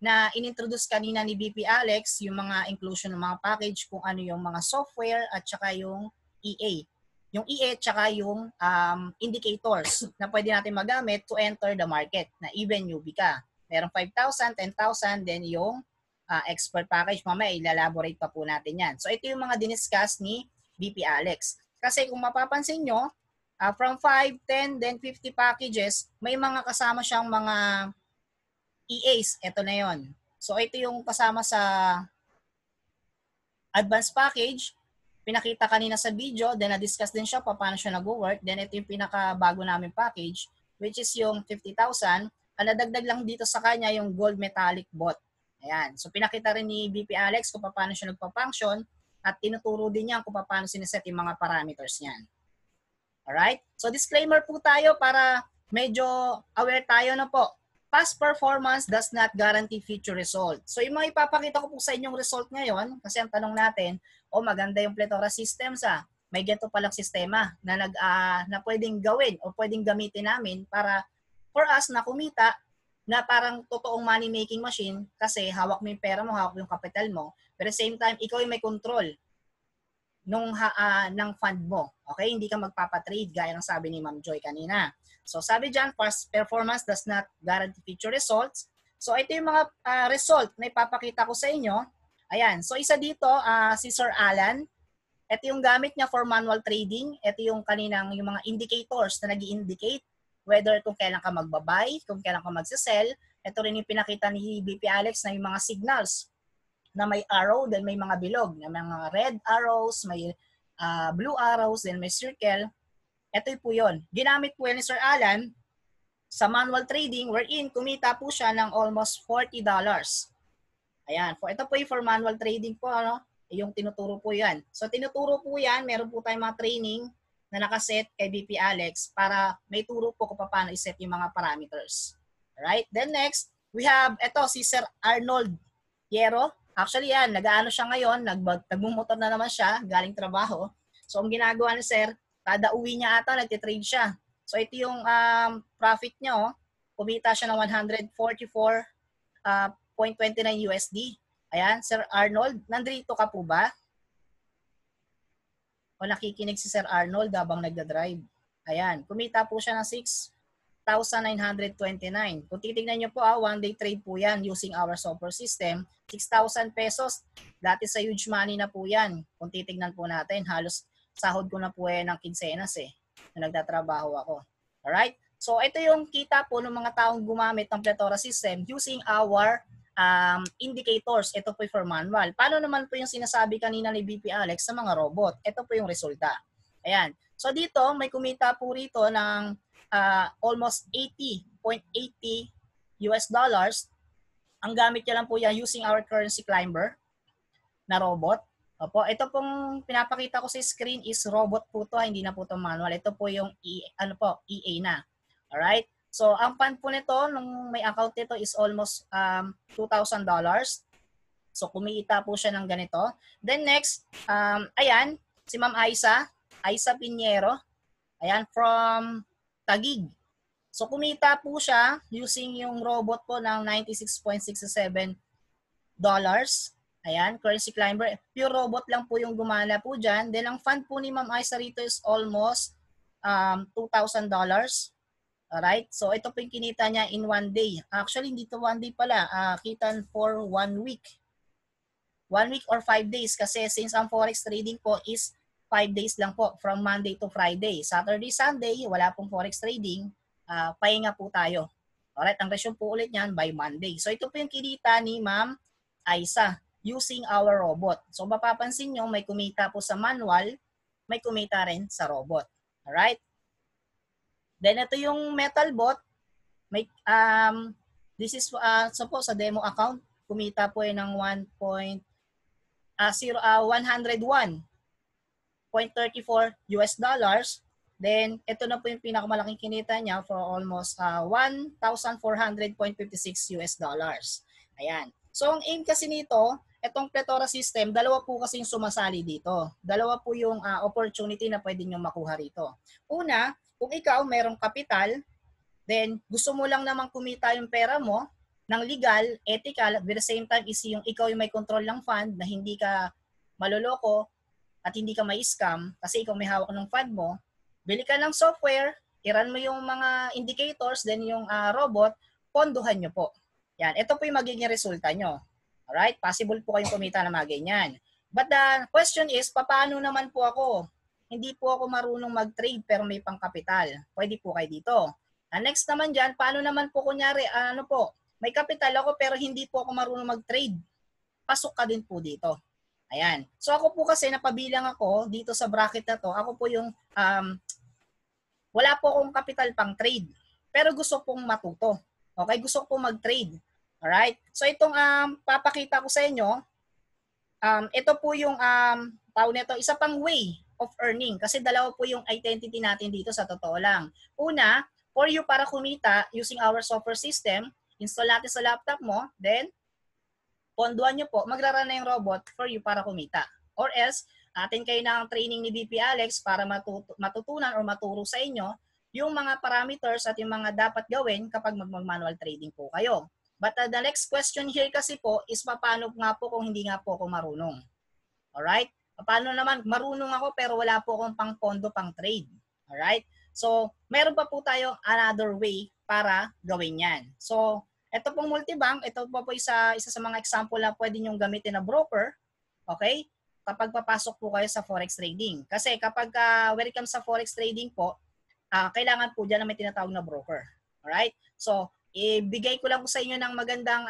na inintroduce kanina ni VP Alex, yung mga inclusion ng mga package, kung ano yung mga software at saka yung EA. Yung EA at saka yung indicators na pwede natin magamit to enter the market na even newbie ka. Merong 5,000, 10,000, then yung expert package. Mamaya ilalaborate pa po natin yan. So ito yung mga diniscuss ni VP Alex. Kasi kung mapapansin nyo, from 5, 10, then 50 packages, may mga kasama siyang mga EAs, ito na yon. So ito yung kasama sa advanced package, pinakita kanina sa video, then na-discuss din siya paano siya nag-work. Then ito yung pinakabago namin package, which is yung 50,000. Ang nadagdag lang dito sa kanya yung gold metallic bot. Ayan. So pinakita rin ni VP Alex kung paano siya nagpa-function at tinuturo din niya kung paano sineset yung mga parameters niyan. Alright? So disclaimer po tayo para medyo aware tayo na po. Past performance does not guarantee future result. So yung mga ipapakita ko po sa inyong result ngayon, kasi ang tanong natin, maganda yung Plethora Systems may ganito palang sistema na na pwedeng gawin o pwedeng gamitin namin para for us na kumita na parang totoong money making machine kasi hawak mo yung pera mo, hawak mo yung capital mo, pero at the same time ikaw yung may control ng fund mo. Okay? Hindi ka magpapatrade gaya ng sabi ni Ma'am Joy kanina. So sabi dyan, past performance does not guarantee future results. So ito yung mga result na ipapakita ko sa inyo. Ayan. So isa dito, si Sir Alan. Ito yung gamit niya for manual trading. Ito yung kaninang yung mga indicators na nag-i-indicate whether kung kailan ka magbabuy, kung kailan ka magsisell. Ito rin yung pinakita ni BP Alex na yung mga signals na may arrow, then may mga bilog. Na may mga red arrows, may blue arrows, then may circle. Ito po yun. Ginamit po yan ni Sir Alan sa manual trading wherein kumita po siya ng almost $40. Ayan. Ito po yung for manual trading po. Yung tinuturo po yan. So tinuturo po yan. Meron po tayong mga training na nakaset kay BP Alex para may turo po kung paano iset yung mga parameters. Alright? Then next, we have si Sir Arnold Yero. Actually yan, nag-aano siya ngayon. Nagmumotor na naman siya galing trabaho. So ang ginagawa ni Sir, kada uwi niya ata, nagtitrade siya. So ito yung profit niya. Kumita siya ng 144.29 USD. Ayan, Sir Arnold, nandito ka po ba? O nakikinig si Sir Arnold habang nagda-drive? Ayan, kumita po siya ng 6,929. Kung titignan niyo po, one day trade po yan using our software system. 6,000 pesos. Dati sa huge money na po yan. Kung titignan po natin, halos sahod ko na po ng kinsenas na nagtatrabaho ako. Alright? So ito yung kita po ng mga taong gumamit ng Plethora system using our indicators. Ito po for manual. Paano naman po yung sinasabi kanina ni BP Alex sa mga robot? Ito po yung resulta. Ayan. So dito may kumita po rito ng almost 80.80 US dollars. Ang gamit niya lang po yan using our currency climber na robot. Opo, ito pong pinapakita ko sa screen is robot po to, hindi na po to manual. Ito po yung EA na. Alright? So, ang fund po nito, nung may account nito is almost $2,000. So, kumita po siya ng ganito. Then next, ayan, si Ma'am Aiza Pinheiro. Ayan, from Taguig. So, kumita po siya using yung robot po ng $96.67. Ayan, currency climber. Pure robot lang po yung gumana po dyan. Then, ang fund po ni Ma'am Aiza rito is almost $2,000. Alright? So, ito po yung kinita niya in one day. Actually, hindi to one day pala. Kita for 1 week. 1 week or 5 days. Kasi since ang forex trading po is 5 days lang po. From Monday to Friday. Saturday, Sunday, wala pong forex trading. Pahinga po tayo. Alright? Ang resume po ulit niyan by Monday. So, ito po yung kinita ni Ma'am Aiza using our robot. So, mapapansin nyo, may kumita po sa manual, may kumita rin sa robot. Alright? Then, ito yung Metalbot. May, this is, so po, sa demo account, kumita po ng 101.34 US dollars. Then, ito na po yung pinakamalaking kinita niya for almost 1,400.56 US dollars. Ayan. So, ang aim kasi nito, itong Plethora system, dalawa po kasi yung sumasali dito. Dalawa po yung opportunity na pwede nyo makuha rito. Una, kung ikaw mayroong kapital, then gusto mo lang naman kumita yung pera mo ng legal, ethical, at the same time is yung ikaw yung may control ng fund na hindi ka maloloko at hindi ka may scam kasi ikaw may hawak ng fund mo, bili ka ng software, i-run mo yung mga indicators, then yung robot, ponduhan nyo po. Yan, ito po yung magiging resulta nyo. Alright? Possible po kayong kumita na mga ganyan. But the question is, paano naman po ako? Hindi po ako marunong mag-trade pero may pangkapital. Pwede po kayo dito. Next naman dyan, paano naman po kunyari, may kapital ako pero hindi po ako marunong mag-trade. Pasok ka din po dito. Ayan. So ako po kasi napabilang ako dito sa bracket na to. Ako po yung wala po akong capital pang trade. Pero gusto pong matuto. Okay? Gusto ko pong mag-trade. Alright? So itong papakita ko sa inyo, ito po yung tawag nito, isa pang way of earning. Kasi dalawa po yung identity natin dito sa totoo lang. Una, for you para kumita using our software system, install natin sa laptop mo, then ponduan nyo po, magrarun na yung robot for you para kumita. Or else, atin kayo ng training ni VP Alex para matutunan or maturo sa inyo yung mga parameters at yung mga dapat gawin kapag mag-manual trading po kayo. But the next question here kasi po is paano nga po kung hindi nga po ako marunong. Alright? Paano naman, marunong ako pero wala po akong pang pondo, pang trade. Alright? So, meron pa po tayo another way para gawin yan. So, ito pong multibank, ito po isa sa mga example na pwede nyong gamitin na broker, okay? Kapag papasok po kayo sa forex trading. Kasi kapag when it comes sa forex trading po, kailangan po dyan na may tinatawag na broker. Alright? So, ibigay ko lang po sa inyo ng magandang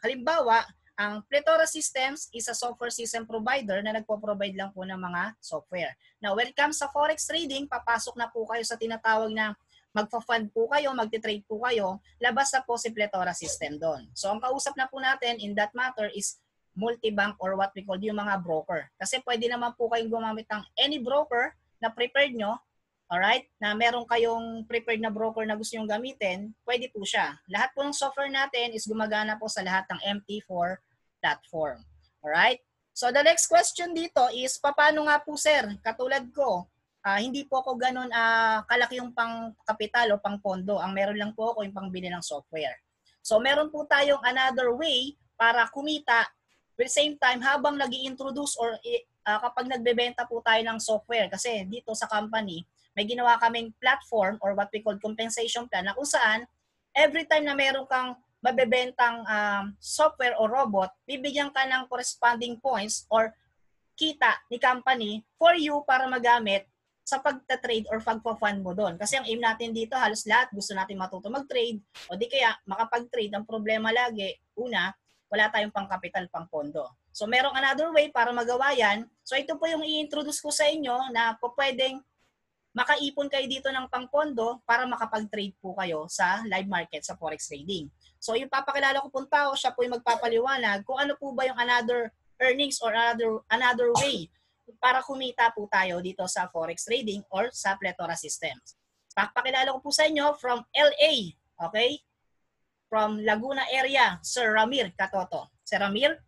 halimbawa, ang Plethora Systems is a software system provider na nagpo-provide lang po ng mga software. Now, when it comes sa forex trading, papasok na po kayo sa tinatawag na magpa-fund po kayo, magti-trade po kayo, labas na po si Plethora System doon. So, ang kausap na po natin in that matter is multibank or what we call yung mga broker. Kasi pwede naman po kayong gumamit ng any broker na prepared nyo, alright, na meron kayong prepared na broker na gusto nyong gamitin, pwede po siya. Lahat po ng software natin is gumagana po sa lahat ng MT4 platform. Alright? So, the next question dito is, paano nga po sir, katulad ko, hindi po ako ganun kalaki yung pang kapital o pang pondo. Ang meron lang po ako yung pangbili ng software. So, meron po tayong another way para kumita at the same time habang nag-i-introduce or kapag nagbebenta po tayo ng software. Kasi dito sa company, may ginawa kaming platform or what we call compensation plan na kung saan every time na meron kang mabebentang software o robot, bibigyan ka ng corresponding points or kita ni company for you para magamit sa pagta-trade or pagpa-fund mo doon. Kasi ang aim natin dito, halos lahat gusto natin matuto mag-trade o di kaya makapag-trade. Ang problema lagi, una, wala tayong pang-kapital, pang-pondo. So merong another way para magawa yan. So ito po yung i-introduce ko sa inyo na po pwedeng makaipon kayo dito ng pang-pondo para makapag-trade po kayo sa live market, sa forex trading. So yung papakilala ko pong tao, siya po yung magpapaliwanag kung ano po ba yung another earnings or another way para kumita po tayo dito sa forex trading or sa Plethora Systems. Papakilala ko po sa inyo from LA, okay? From Laguna area, Sir Ramir Katoto. Sir Ramir?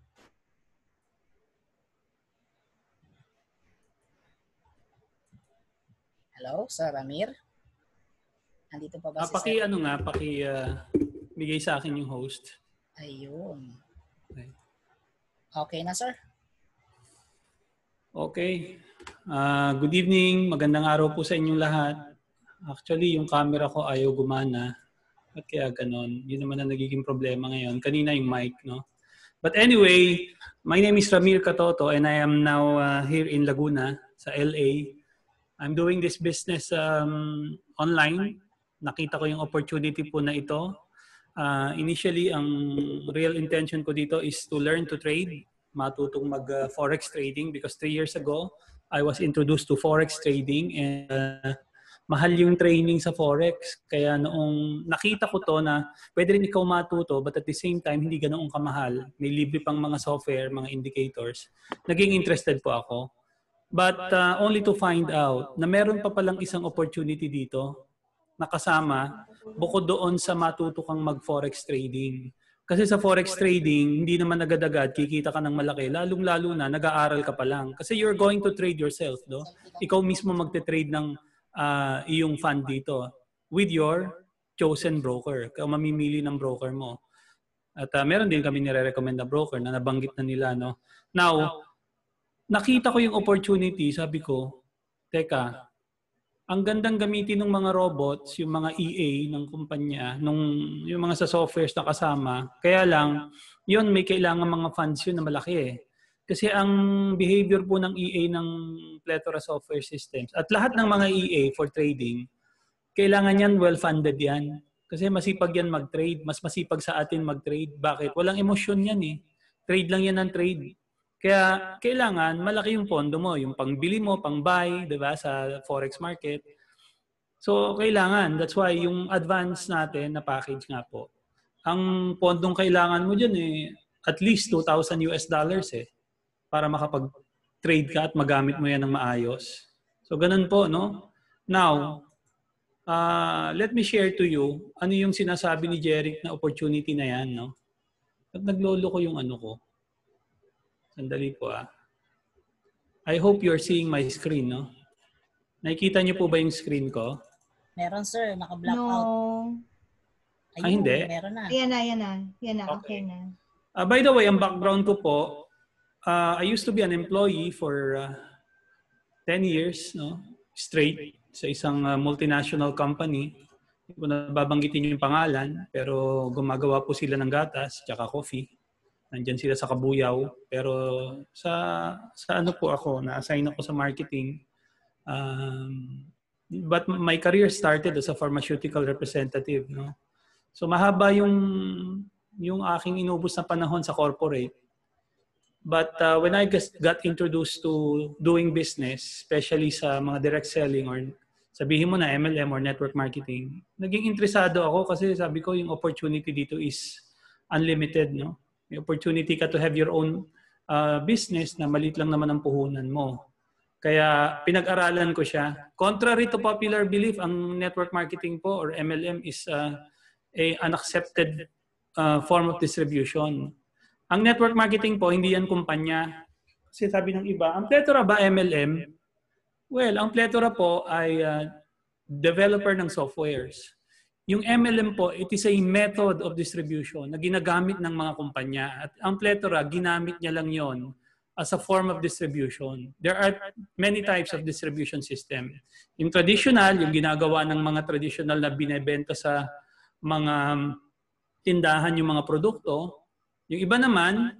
Hello, Sir Ramir? Andito pa ba si Sir? Bigay sa akin yung host. Ayun. Okay na, sir? Okay. Good evening. Magandang araw po sa inyong lahat. Actually, yung camera ko ayaw gumana. At kaya ganon. Yun naman ang nagiging problema ngayon. Kanina yung mic, no? But anyway, my name is Ramir Katoto and I am now here in Laguna, sa LA. I'm doing this business online. Nakita ko yung opportunity po na ito. Initially, ang real intention ko dito is to learn to trade. Matutong mag-forex trading because 3 years ago, I was introduced to forex trading and mahal yung training sa forex. Kaya noong nakita ko to na pwede rin ikaw matuto but at the same time, hindi ganoon kamahal. May libre pang mga software, mga indicators. Naging interested po ako. But only to find out na meron pa palang isang opportunity dito na kasama bukod doon sa matuto kang mag-forex trading. Kasi sa forex trading, hindi naman agad-agad kikita ka ng malaki, lalong-lalo na nag-aaral ka pa lang. Kasi you're going to trade yourself, no? Ikaw mismo magte-trade ng iyong fund dito with your chosen broker. Ikaw mamimili ng broker mo. At meron din kami nire-recommend na broker na nabanggit na nila, no? Now, nakita ko yung opportunity, sabi ko, teka, ang gandang gamitin ng mga robots, yung mga EA ng kumpanya, yung mga sa softwares na kasama. Kaya lang, yun may kailangan mga funds yun na malaki eh. Kasi ang behavior po ng EA ng Plethora Software Systems at lahat ng mga EA for trading, kailangan yan well-funded yan. Kasi masipag yan mag-trade. Mas masipag sa atin mag-trade. Bakit? Walang emosyon yan eh. Trade lang yan ng trade. Kaya kailangan malaki yung pondo mo, yung pangbili mo, pang-buy, 'di ba, sa forex market. So kailangan, that's why yung advance natin na package nga po. Ang pondong kailangan mo diyan at least $2,000 para makapag-trade ka at magamit mo yan ng maayos. So ganun po, no? Now, let me share to you ano yung sinasabi ni Jeric na opportunity na yan, no? At naglolo ko yung ano ko. Sandali po I hope you're seeing my screen, no? Nakikita niyo po ba yung screen ko? Meron, sir. Naka-black out. Ayun, hindi. Meron na. Yan na. Okay na. By the way, ang background ko po, I used to be an employee for 10 years, no? Straight sa isang multinational company. Hindi ko na babanggitin yung pangalan, pero gumagawa po sila ng gatas tsaka coffee. Nandyan sila sa Kabuyaw. Pero sa ano po ako, na-assign ako sa marketing. But my career started as a pharmaceutical representative, no? So mahaba yung aking inubos na panahon sa corporate. But when I got introduced to doing business, especially sa mga direct selling or sabihin mo na MLM or network marketing, naging interesado ako kasi sabi ko yung opportunity dito is unlimited, no? May opportunity ka to have your own business na maliit lang naman ang puhunan mo. Kaya pinag-aralan ko siya. Contrary to popular belief, ang network marketing po or MLM is an accepted form of distribution. Ang network marketing po, hindi yan kumpanya. Kasi sabi ng iba, ang Plethora ba MLM? Well, ang Plethora po ay developer ng softwares. Yung MLM po, it is a method of distribution na ginagamit ng mga kumpanya. At ang Plethora, ginamit niya lang yon as a form of distribution. There are many types of distribution system. Yung traditional, yung ginagawa ng mga traditional na binebenta sa mga tindahan yung mga produkto. Yung iba naman,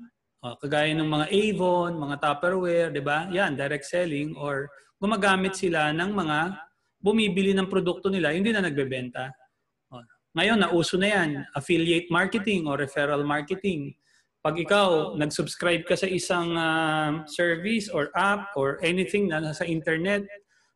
kagaya ng mga Avon, mga Tupperware, di ba? Yan, direct selling or gumagamit sila ng mga bumibili ng produkto nila, hindi na nagbebenta. Ngayon, nauso na yan, affiliate marketing or referral marketing. Pag ikaw, nag-subscribe ka sa isang service or app or anything na nasa internet,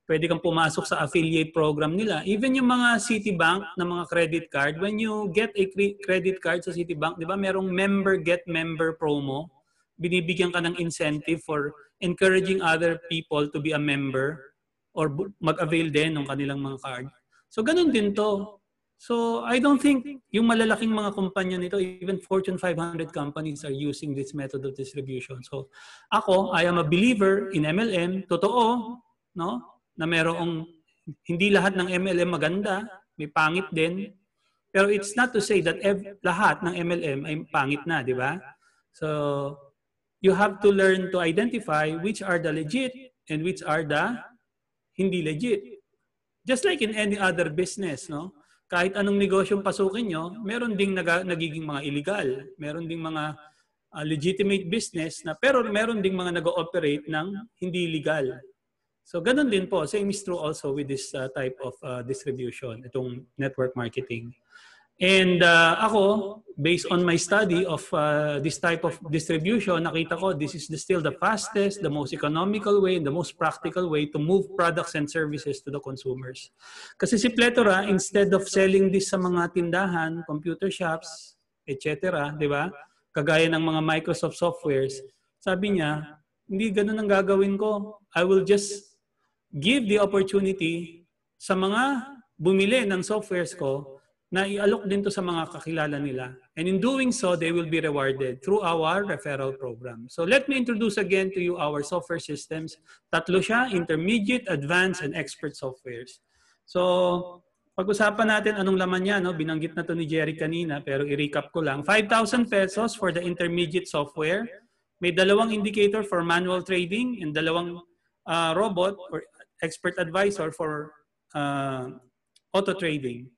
pwede kang pumasok sa affiliate program nila. Even yung mga Citibank na mga credit card, when you get a credit card sa Citibank, di ba merong member get member promo? Binibigyan ka ng incentive for encouraging other people to be a member or mag-avail din ng kanilang mga card. So ganun din to. So I don't think yung malalaking mga kumpanya nito, even Fortune 500 companies are using this method of distribution. So ako, I am a believer in MLM. Totoo, no? Na merong hindi lahat ng MLM maganda, may pangit din. Pero it's not to say that lahat ng MLM ay pangit na, di ba? So you have to learn to identify which are the legit and which are the hindi legit. Just like in any other business, no? Kahit anong negosyong pasukin nyo, meron ding nagiging mga illegal. Meron ding mga legitimate business na pero meron ding mga nag-ooperate ng hindi legal. So ganun din po. Same is true also with this type of distribution, itong network marketing. And ako, based on my study of this type of distribution, nakita ko this is still the fastest, the most economical way, and the most practical way to move products and services to the consumers. Kasi si Plethora, instead of selling this sa mga tindahan, computer shops, etc., di ba? Kagaya ng mga Microsoft softwares, sabi niya, hindi ganun ang gagawin ko. I will just give the opportunity sa mga bumili ng softwares ko na i-alok din to sa mga kakilala nila. And in doing so, they will be rewarded through our referral program. So let me introduce again to you our software systems. Tatlo siya, intermediate, advanced, and expert softwares. So pag-usapan natin anong laman niya, no? Binanggit na to ni Jerry kanina, pero i-recap ko lang. 5,000 pesos for the intermediate software. May dalawang indicator for manual trading and dalawang robot or expert advisor for auto trading.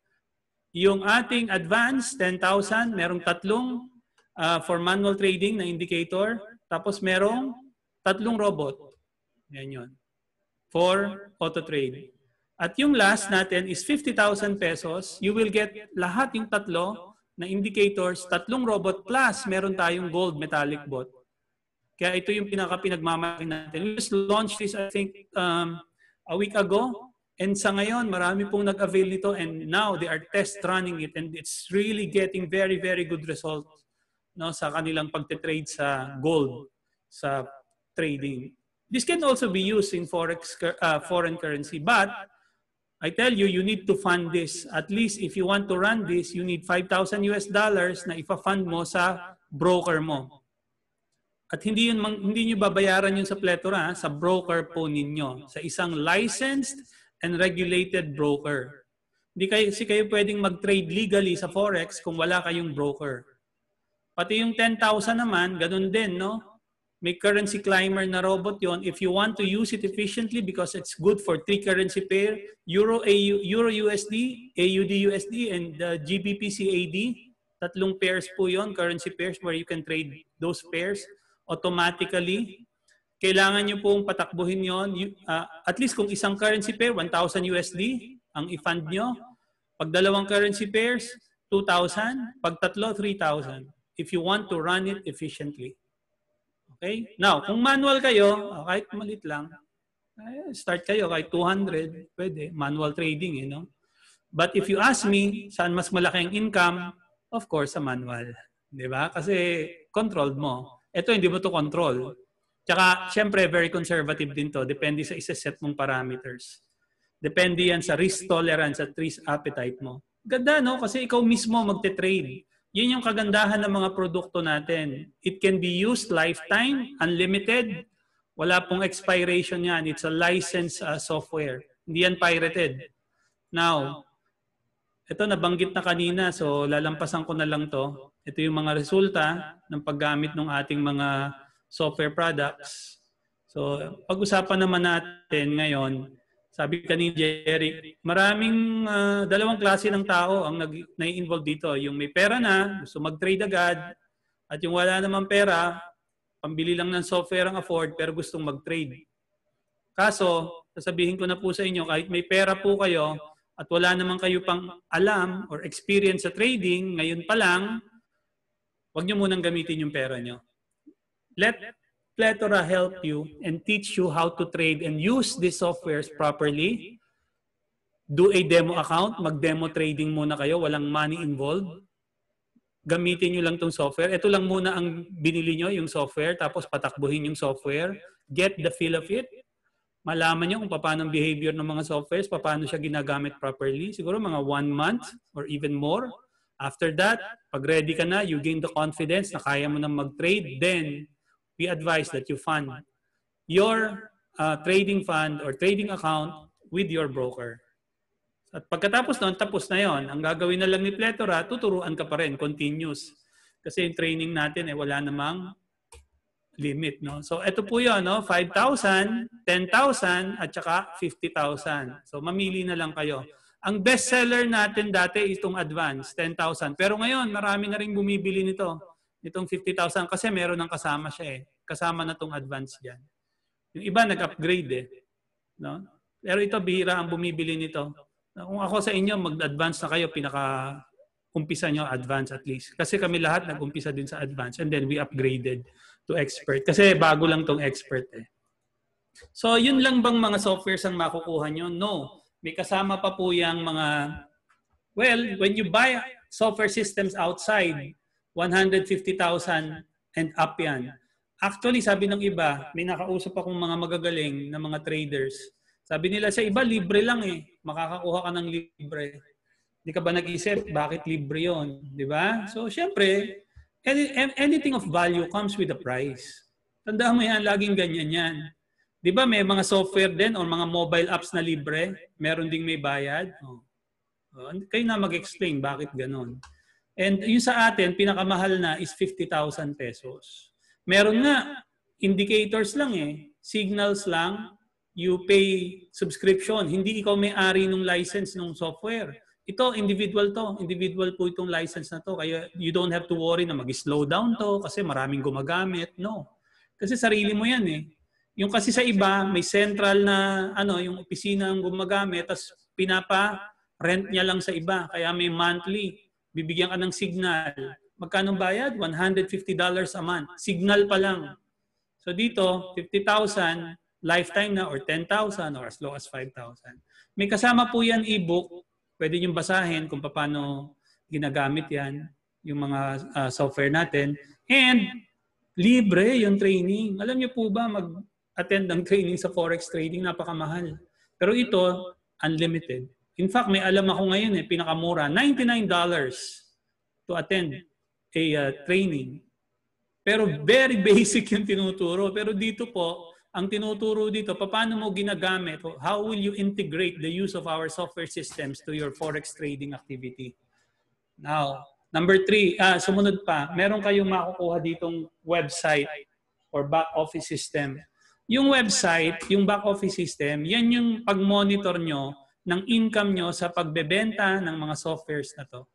Yung ating advanced, 10,000, merong tatlong for manual trading na indicator, tapos merong tatlong robot. Yan yun. For auto trade. At yung last natin is 50,000 pesos. You will get lahat yung tatlo na indicators, tatlong robot plus meron tayong gold metallic bot. Kaya ito yung pinaka-pinagmamalaki natin. We just launched this, I think, a week ago. And sa ngayon, marami pong nag-avail nito and now they are test running it and it's really getting very, very good results, no, sa kanilang pagte-trade sa gold, sa trading. This can also be used in forex, foreign currency, but I tell you, you need to fund this. At least if you want to run this, you need $5,000 na ipa-fund mo sa broker mo. At hindi nyo babayaran yun sa Plethora, sa broker po ninyo, sa isang licensed and regulated broker. Hindi kayo pwedeng mag-trade legally sa Forex kung wala kayong broker. Pati yung 10,000 naman, ganun din, no? May currency climber na robot yon. If you want to use it efficiently because it's good for 3 currency pair, Euro USD, AUD USD, and GBP CAD. 3 pairs po yon, currency pairs where you can trade those pairs automatically. Kailangan nyo pong patakbuhin yon. At least kung isang currency pair, 1,000 USD ang i-fund nyo. Pag 2 currency pairs, 2,000. Pag 3, 3,000. If you want to run it efficiently. Okay? Now, kung manual kayo, kahit malit lang, start kayo kahit 200, pwede. Manual trading, you know? But if you ask me, saan mas malaki ang income? Of course, sa manual. Di ba? Kasi controlled mo. Ito, hindi mo to control. Tsaka, syempre, very conservative din to. Depende sa isa-set mong parameters. Depende yan sa risk tolerance at risk appetite mo. Ganda, no? Kasi ikaw mismo magte-trade. Yun yung kagandahan ng mga produkto natin. It can be used lifetime, unlimited. Wala pong expiration yan. It's a licensed software. Hindi yan pirated. Now, ito nabanggit na kanina, so lalampasan ko na lang to. Ito yung mga resulta ng paggamit ng ating mga software products. So, pag-usapan naman natin ngayon, sabi kanina Jerry, maraming 2 klase ng tao ang nai-involve dito. Yung may pera na, gusto mag-trade agad, at yung wala namang pera, pambili lang ng software ang afford, pero gustong mag-trade. Kaso, sasabihin ko na po sa inyo, kahit may pera po kayo, at wala naman kayo pang alam or experience sa trading, ngayon pa lang, huwag nyo munang gamitin yung pera nyo. Let Plethora help you and teach you how to trade and use these softwares properly. Do a demo account. Mag-demo trading muna kayo. Walang money involved. Gamitin nyo lang itong software. Ito lang muna ang binili nyo, yung software. Tapos patakbuhin yung software. Get the feel of it. Malaman nyo kung paano ang behavior ng mga softwares, paano siya ginagamit properly. Siguro mga 1 month or even more. After that, pag ready ka na, you gain the confidence na kaya mo na mag-trade. Then, we advise that you fund your trading fund or trading account with your broker. At pagkatapos noon, tapos na yon. Ang gagawin na lang ni Plethora, tuturuan ka pa rin, continuous. Kasi yung training natin, wala namang limit. No? So, ito po yun, no? 5,000, 10,000, at saka 50,000. So, mamili na lang kayo. Ang best seller natin dati itong advance, 10,000. Pero ngayon, marami na rin bumibili nito. Itong 50,000 kasi meron ng kasama siya eh. Kasama na itong advance dyan. Yung iba nag-upgrade eh. No? Pero ito, bihira ang bumibili nito. Kung ako sa inyo, mag-advance na kayo, pinaka-umpisa nyo advance at least. Kasi kami lahat nag-umpisa din sa advance and then we upgraded to expert. Kasi bago lang tong expert eh. So, yun lang bang mga softwares ang makukuha nyo? No. May kasama pa po yung mga, well, when you buy software systems outside, 150,000 and up yan. Actually, sabi ng iba, may nakausap akong mga magagaling na mga traders. Sabi nila sa iba, libre lang eh. Makakakuha ka ng libre. Hindi ka ba nag-isip, bakit libre yon? Di ba? So, syempre, anything of value comes with a price. Tandaan mo yan, laging ganyan yan. Di ba may mga software din o mga mobile apps na libre? Meron ding may bayad? Kayo na mag-explain bakit ganon. And yung sa atin, pinakamahal na is 50,000 pesos. Meron nga, indicators lang eh. Signals lang. You pay subscription. Hindi ikaw may-ari ng license ng software. Ito, individual to. Individual po itong license na to. Kaya you don't have to worry na mag-slow down to kasi maraming gumagamit. No. Kasi sarili mo yan eh. Yung kasi sa iba, may central na yung opisina ang gumagamit tapos pinapa-rent niya lang sa iba. Kaya may monthly. Bibigyan ka ng signal. Magkano bayad? $150 a month. Signal pa lang. So dito, 50,000, lifetime na or 10,000 or as low as 5,000. May kasama po yan e-book. Pwede nyo basahin kung paano ginagamit yan, yung mga software natin. And libre yung training. Alam niyo po ba, mag-attend ng training sa Forex trading, napakamahal. Pero ito, unlimited. In fact, may alam ako ngayon, pinakamura, $99 to attend a training. Pero very basic yung tinuturo. Pero dito po, ang tinuturo dito, paano mo ginagamit, how will you integrate the use of our software systems to your Forex trading activity? Now, number 3, sumunod pa, meron kayong makukuha ditong website or back office system. Yung website, yung back office system, yan yung pag-monitor nyo ng income nyo sa pagbebenta ng mga softwares na to.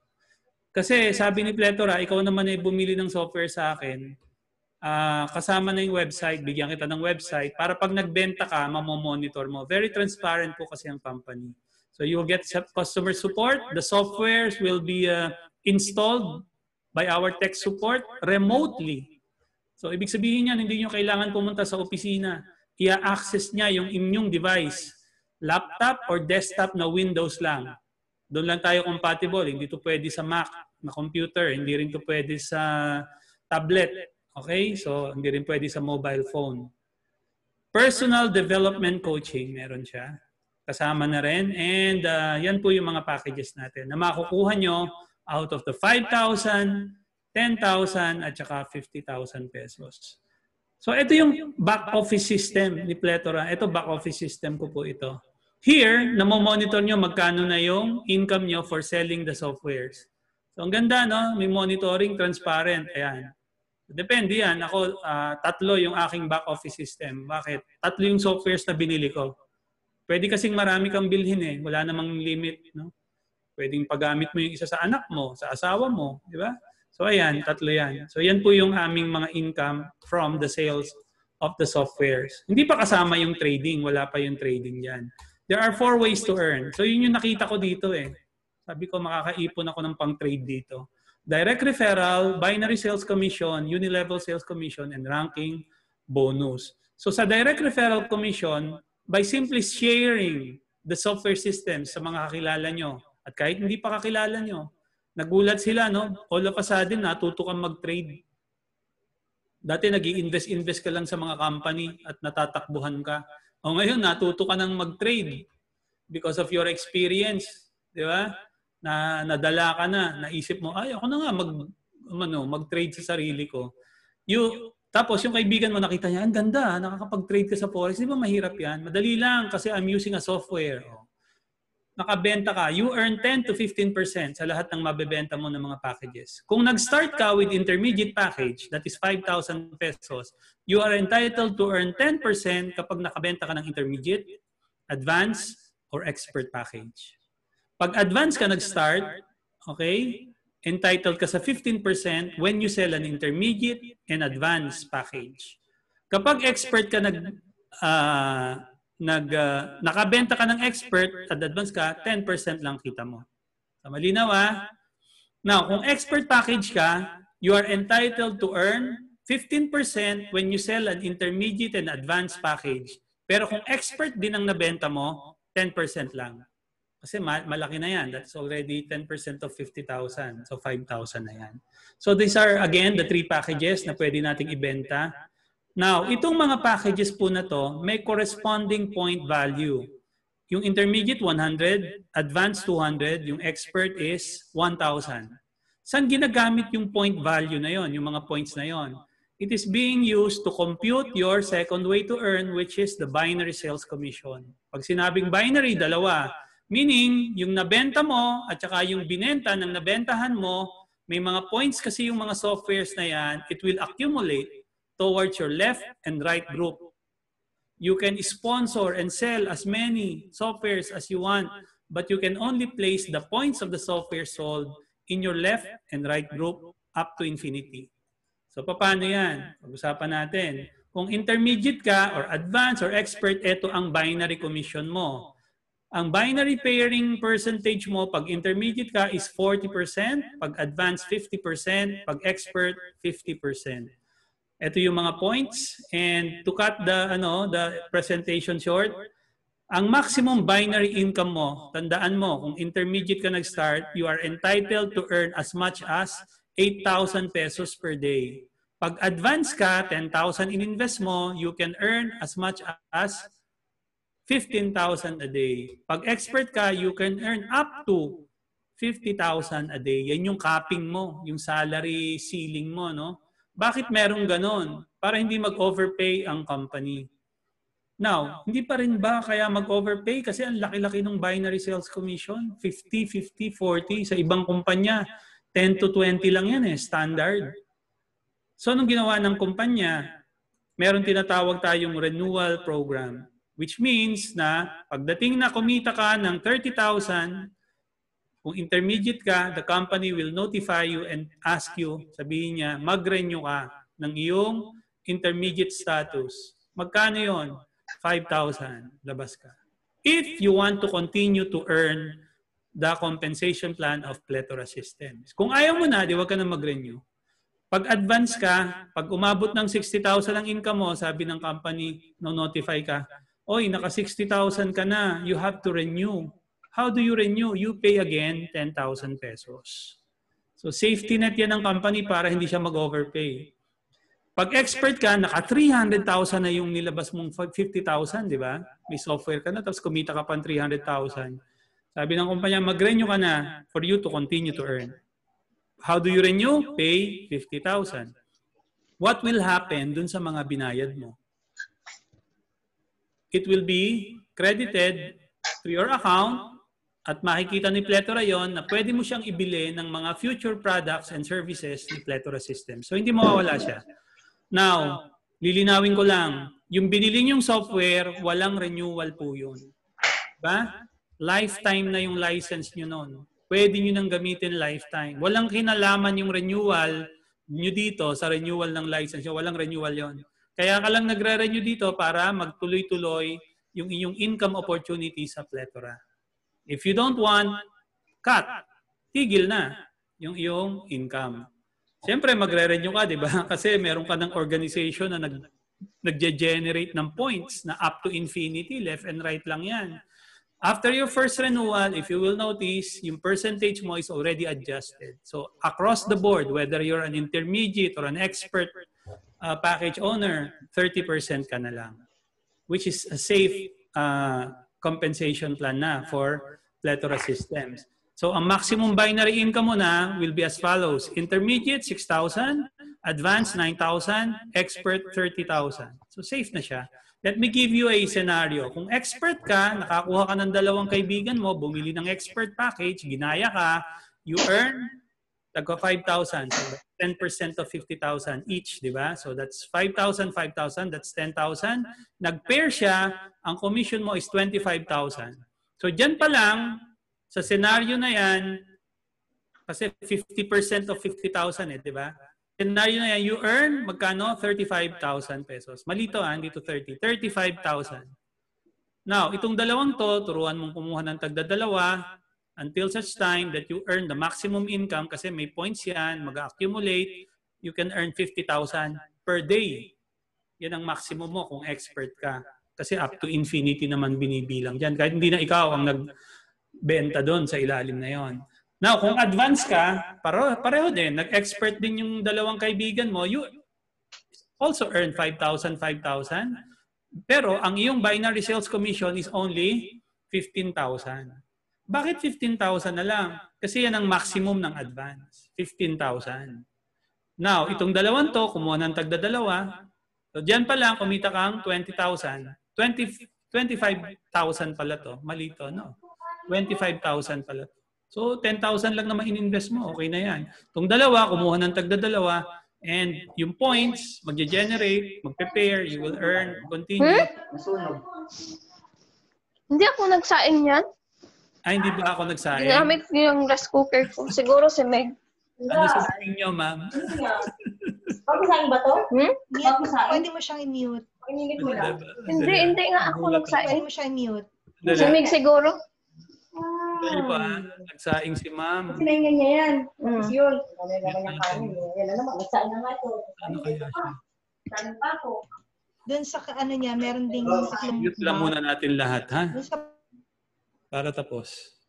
Kasi sabi ni Plethora, ikaw naman ay bumili ng software sa akin, kasama na yung website, bigyan kita ng website, para pag nagbenta ka, mamomonitor mo. Very transparent po kasi ang company. So you will get customer support. The softwares will be installed by our tech support remotely. So ibig sabihin yan, hindi nyo kailangan pumunta sa opisina. I-access niya yung inyong device. Laptop or desktop na Windows lang. Doon lang tayo compatible. Hindi to pwede sa Mac na computer. Hindi rin to pwede sa tablet. Okay? So, hindi rin pwede sa mobile phone. Personal development coaching, meron siya. Kasama na rin. And yan po yung mga packages natin na makukuha nyo out of the 5,000, 10,000, at saka 50,000 pesos. So, ito yung back office system ni Plethora. Ito back office system ko po ito. Here, namomonitor nyo magkano na yung income nyo for selling the softwares. So, ang ganda, no? May monitoring, transparent. Ayan. Depende yan. Ako, 3 yung aking back office system. Bakit? 3 yung softwares na binili ko. Pwede kasing marami kang bilhin eh. Wala namang limit. No? Pwedeng paggamit mo yung isa sa anak mo, sa asawa mo. Di ba? So ayan, 3 yan. So yan po yung aming mga income from the sales of the softwares. Hindi pa kasama yung trading. Wala pa yung trading yan. There are 4 ways to earn. So yun yung nakita ko dito eh. Sabi ko makakaipon ako ng pang-trade dito. Direct referral, binary sales commission, unilevel sales commission, and ranking bonus. So sa direct referral commission, by simply sharing the software systems sa mga kakilala nyo, at kahit hindi pa kakilala nyo, nagulat sila, no? All of a sudden, natuto kang mag-trade. Dati nag-i-invest ka lang sa mga company at natatakbuhan ka. O ngayon, natuto ka nang mag-trade because of your experience. Di ba? Na nadala ka na, naisip mo, ay ako na nga mag-trade sa sarili ko. Tapos yung kaibigan mo nakita niya, ang ganda, nakakapag-trade ka sa Forex. Di ba mahirap yan? Madali lang kasi I'm using a software. Nakabenta ka, you earn 10 to 15% sa lahat ng mabebenta mo ng mga packages. Kung nag-start ka with intermediate package, that is 5,000 pesos, you are entitled to earn 10% kapag nakabenta ka ng intermediate, advanced, or expert package. Pag advanced ka nag-start, okay, entitled ka sa 15% when you sell an intermediate and advanced package. Kapag expert ka nakabenta ka ng expert at advanced ka, 10% lang kita mo. So, malinaw Now, kung expert package ka, you are entitled to earn 15% when you sell an intermediate and advanced package. Pero kung expert din ang nabenta mo, 10% lang. Kasi malaki na yan. That's already 10% of 50,000. So 5,000 na yan. So these are, again, the 3 packages na pwede nating ibenta. Now, itong mga packages po na to, may corresponding point value. Yung intermediate, 100. Advanced, 200. Yung expert is 1,000. Saan ginagamit yung point value na yon, yung mga points na yon? It is being used to compute your second way to earn, which is the binary sales commission. Pag sinabing binary, 2. Meaning, yung nabenta mo at saka yung binenta ng nabentahan mo, may mga points kasi yung mga softwares na yan, it will accumulate towards your left and right group. You can sponsor and sell as many softwares as you want, but you can only place the points of the software sold in your left and right group up to infinity. So, paano yan? Pag-usapan natin. Kung intermediate ka or advanced or expert, ito ang binary commission mo. Ang binary pairing percentage mo pag intermediate ka is 40%, pag advanced 50%, pag expert 50%. Ito yung mga points. And to cut the presentation short, ang maximum binary income mo, tandaan mo, kung intermediate ka nag-start, you are entitled to earn as much as 8,000 pesos per day. Pag advance ka, 10,000 in-invest mo, you can earn as much as 15,000 a day. Pag expert ka, you can earn up to 50,000 a day. Yan yung capping mo, yung salary ceiling mo, no? Bakit merong ganon? Para hindi mag-overpay ang company. Now, hindi pa rin ba kaya mag-overpay? Kasi ang laki-laki ng binary sales commission. 50, 50, 40. Sa ibang kumpanya, 10 to 20 lang yan standard. So, anong ginawa ng kumpanya? Meron tinatawag tayong renewal program. Which means na pagdating na kumita ka ng 30,000, kung intermediate ka, the company will notify you and ask you, sabihin niya, mag-renew ka ng iyong intermediate status. Magkano yon? 5,000. Labas ka. If you want to continue to earn the compensation plan of Plethora Systems. Kung ayaw mo na, di wag ka na mag-renew. Pag advance ka, pag umabot ng 60,000 ang income mo, sabi ng company, no-notify ka, oy, naka 60,000 ka na, you have to renew. How do you renew? You pay again 10,000 pesos. So safety net yan ng company para hindi siya mag-overpay. Pag expert ka, naka 300,000 na yung nilabas mong 50,000, di ba? May software ka na, tapos kumita ka pa 300,000. Sabi ng kumpanya, mag-renew ka na for you to continue to earn. How do you renew? Pay 50,000. What will happen dun sa mga binayad mo? It will be credited to your account at makikita ni Plethora yon na pwede mo siyang ibili ng mga future products and services ni Plethora Systems. So hindi mawawala siya. Now, lilinawin ko lang, yung binili niyong software, walang renewal po yun. Diba? Lifetime na yung license nyo nun. Pwede nyo nang gamitin lifetime. Walang kinalaman yung renewal nyo dito sa renewal ng license nyo. Walang renewal yon. Kaya ka lang nagre-renew dito para magtuloy-tuloy yung inyong income opportunity sa Plethora. If you don't want, cut. Tigil na yung iyong income. Siyempre, magre-renew ka, di ba? Kasi meron ka ng organization na nag-generate ng points na up to infinity, left and right lang yan. After your first renewal, if you will notice, yung percentage mo is already adjusted. So, across the board, whether you're an intermediate or an expert package owner, 30% ka na lang. Which is a safe compensation plan na for Plethora Systems. So, ang maximum binary income mo na will be as follows. Intermediate, 6,000. Advanced, 9,000. Expert, 30,000. So, safe na siya. Let me give you a scenario. Kung expert ka, nakakuha ka ng dalawang kaibigan mo, bumili ng expert package, ginaya ka, you earn tagka 5,000. So, 10% of 50,000 each, di ba? So, that's 5,000, 5,000. That's 10,000. Nag-pair siya, ang commission mo is 25,000. So, dyan pa lang, sa scenario na yan, kasi 50% of 50,000 di ba? Scenario na yan, you earn, magkano? 35,000 pesos. Malito dito 30. 35,000. Now, itong dalawang to, turuan mong kumuha ng tagdadalawa until such time that you earn the maximum income kasi may points yan, mag-accumulate, you can earn 50,000 per day. Yan ang maximum mo kung expert ka. Kasi up to infinity naman binibilang dyan. Kahit hindi na ikaw ang nagbenta doon sa ilalim na yon. Now, kung advance ka, pareho din. Nag-expert din yung dalawang kaibigan mo, you also earn 5,000, 5,000. Pero ang iyong binary sales commission is only 15,000. Bakit 15,000 na lang? Kasi yan ang maximum ng advance. 15,000. Now, itong dalawang to, kumuha ng tagdadalawa. So, dyan pa lang, kumita kang 20,000. 25,000 pala to. Mali to, no? 25,000 pala to. So, 10,000 lang naman in-invest mo. Okay na yan. Itong dalawa, kumuha ng tagdadalawa. And yung points, mag-generate, mag-prepare, you will earn, continue. Hindi ako nagsaing yan. Ay, hindi ba ako nagsaing? Ginamit yung rice cooker ko. Siguro si Meg. Ano sasaing nyo, ma'am? Pag-saing ba to? Pwede mo siyang i-mute. Hindi nga ako nagsaing. Pwede mo siya i-mute. Si Meg siguro. Hindi ba? Nagsaing si ma'am. Kasi naingin niya yan. Tapos yun. Yan na naman. Nagsaing na nga ito. Ano kaya siya? Doon sa ano niya, meron ding Mute lang muna natin lahat, ha? Para tapos.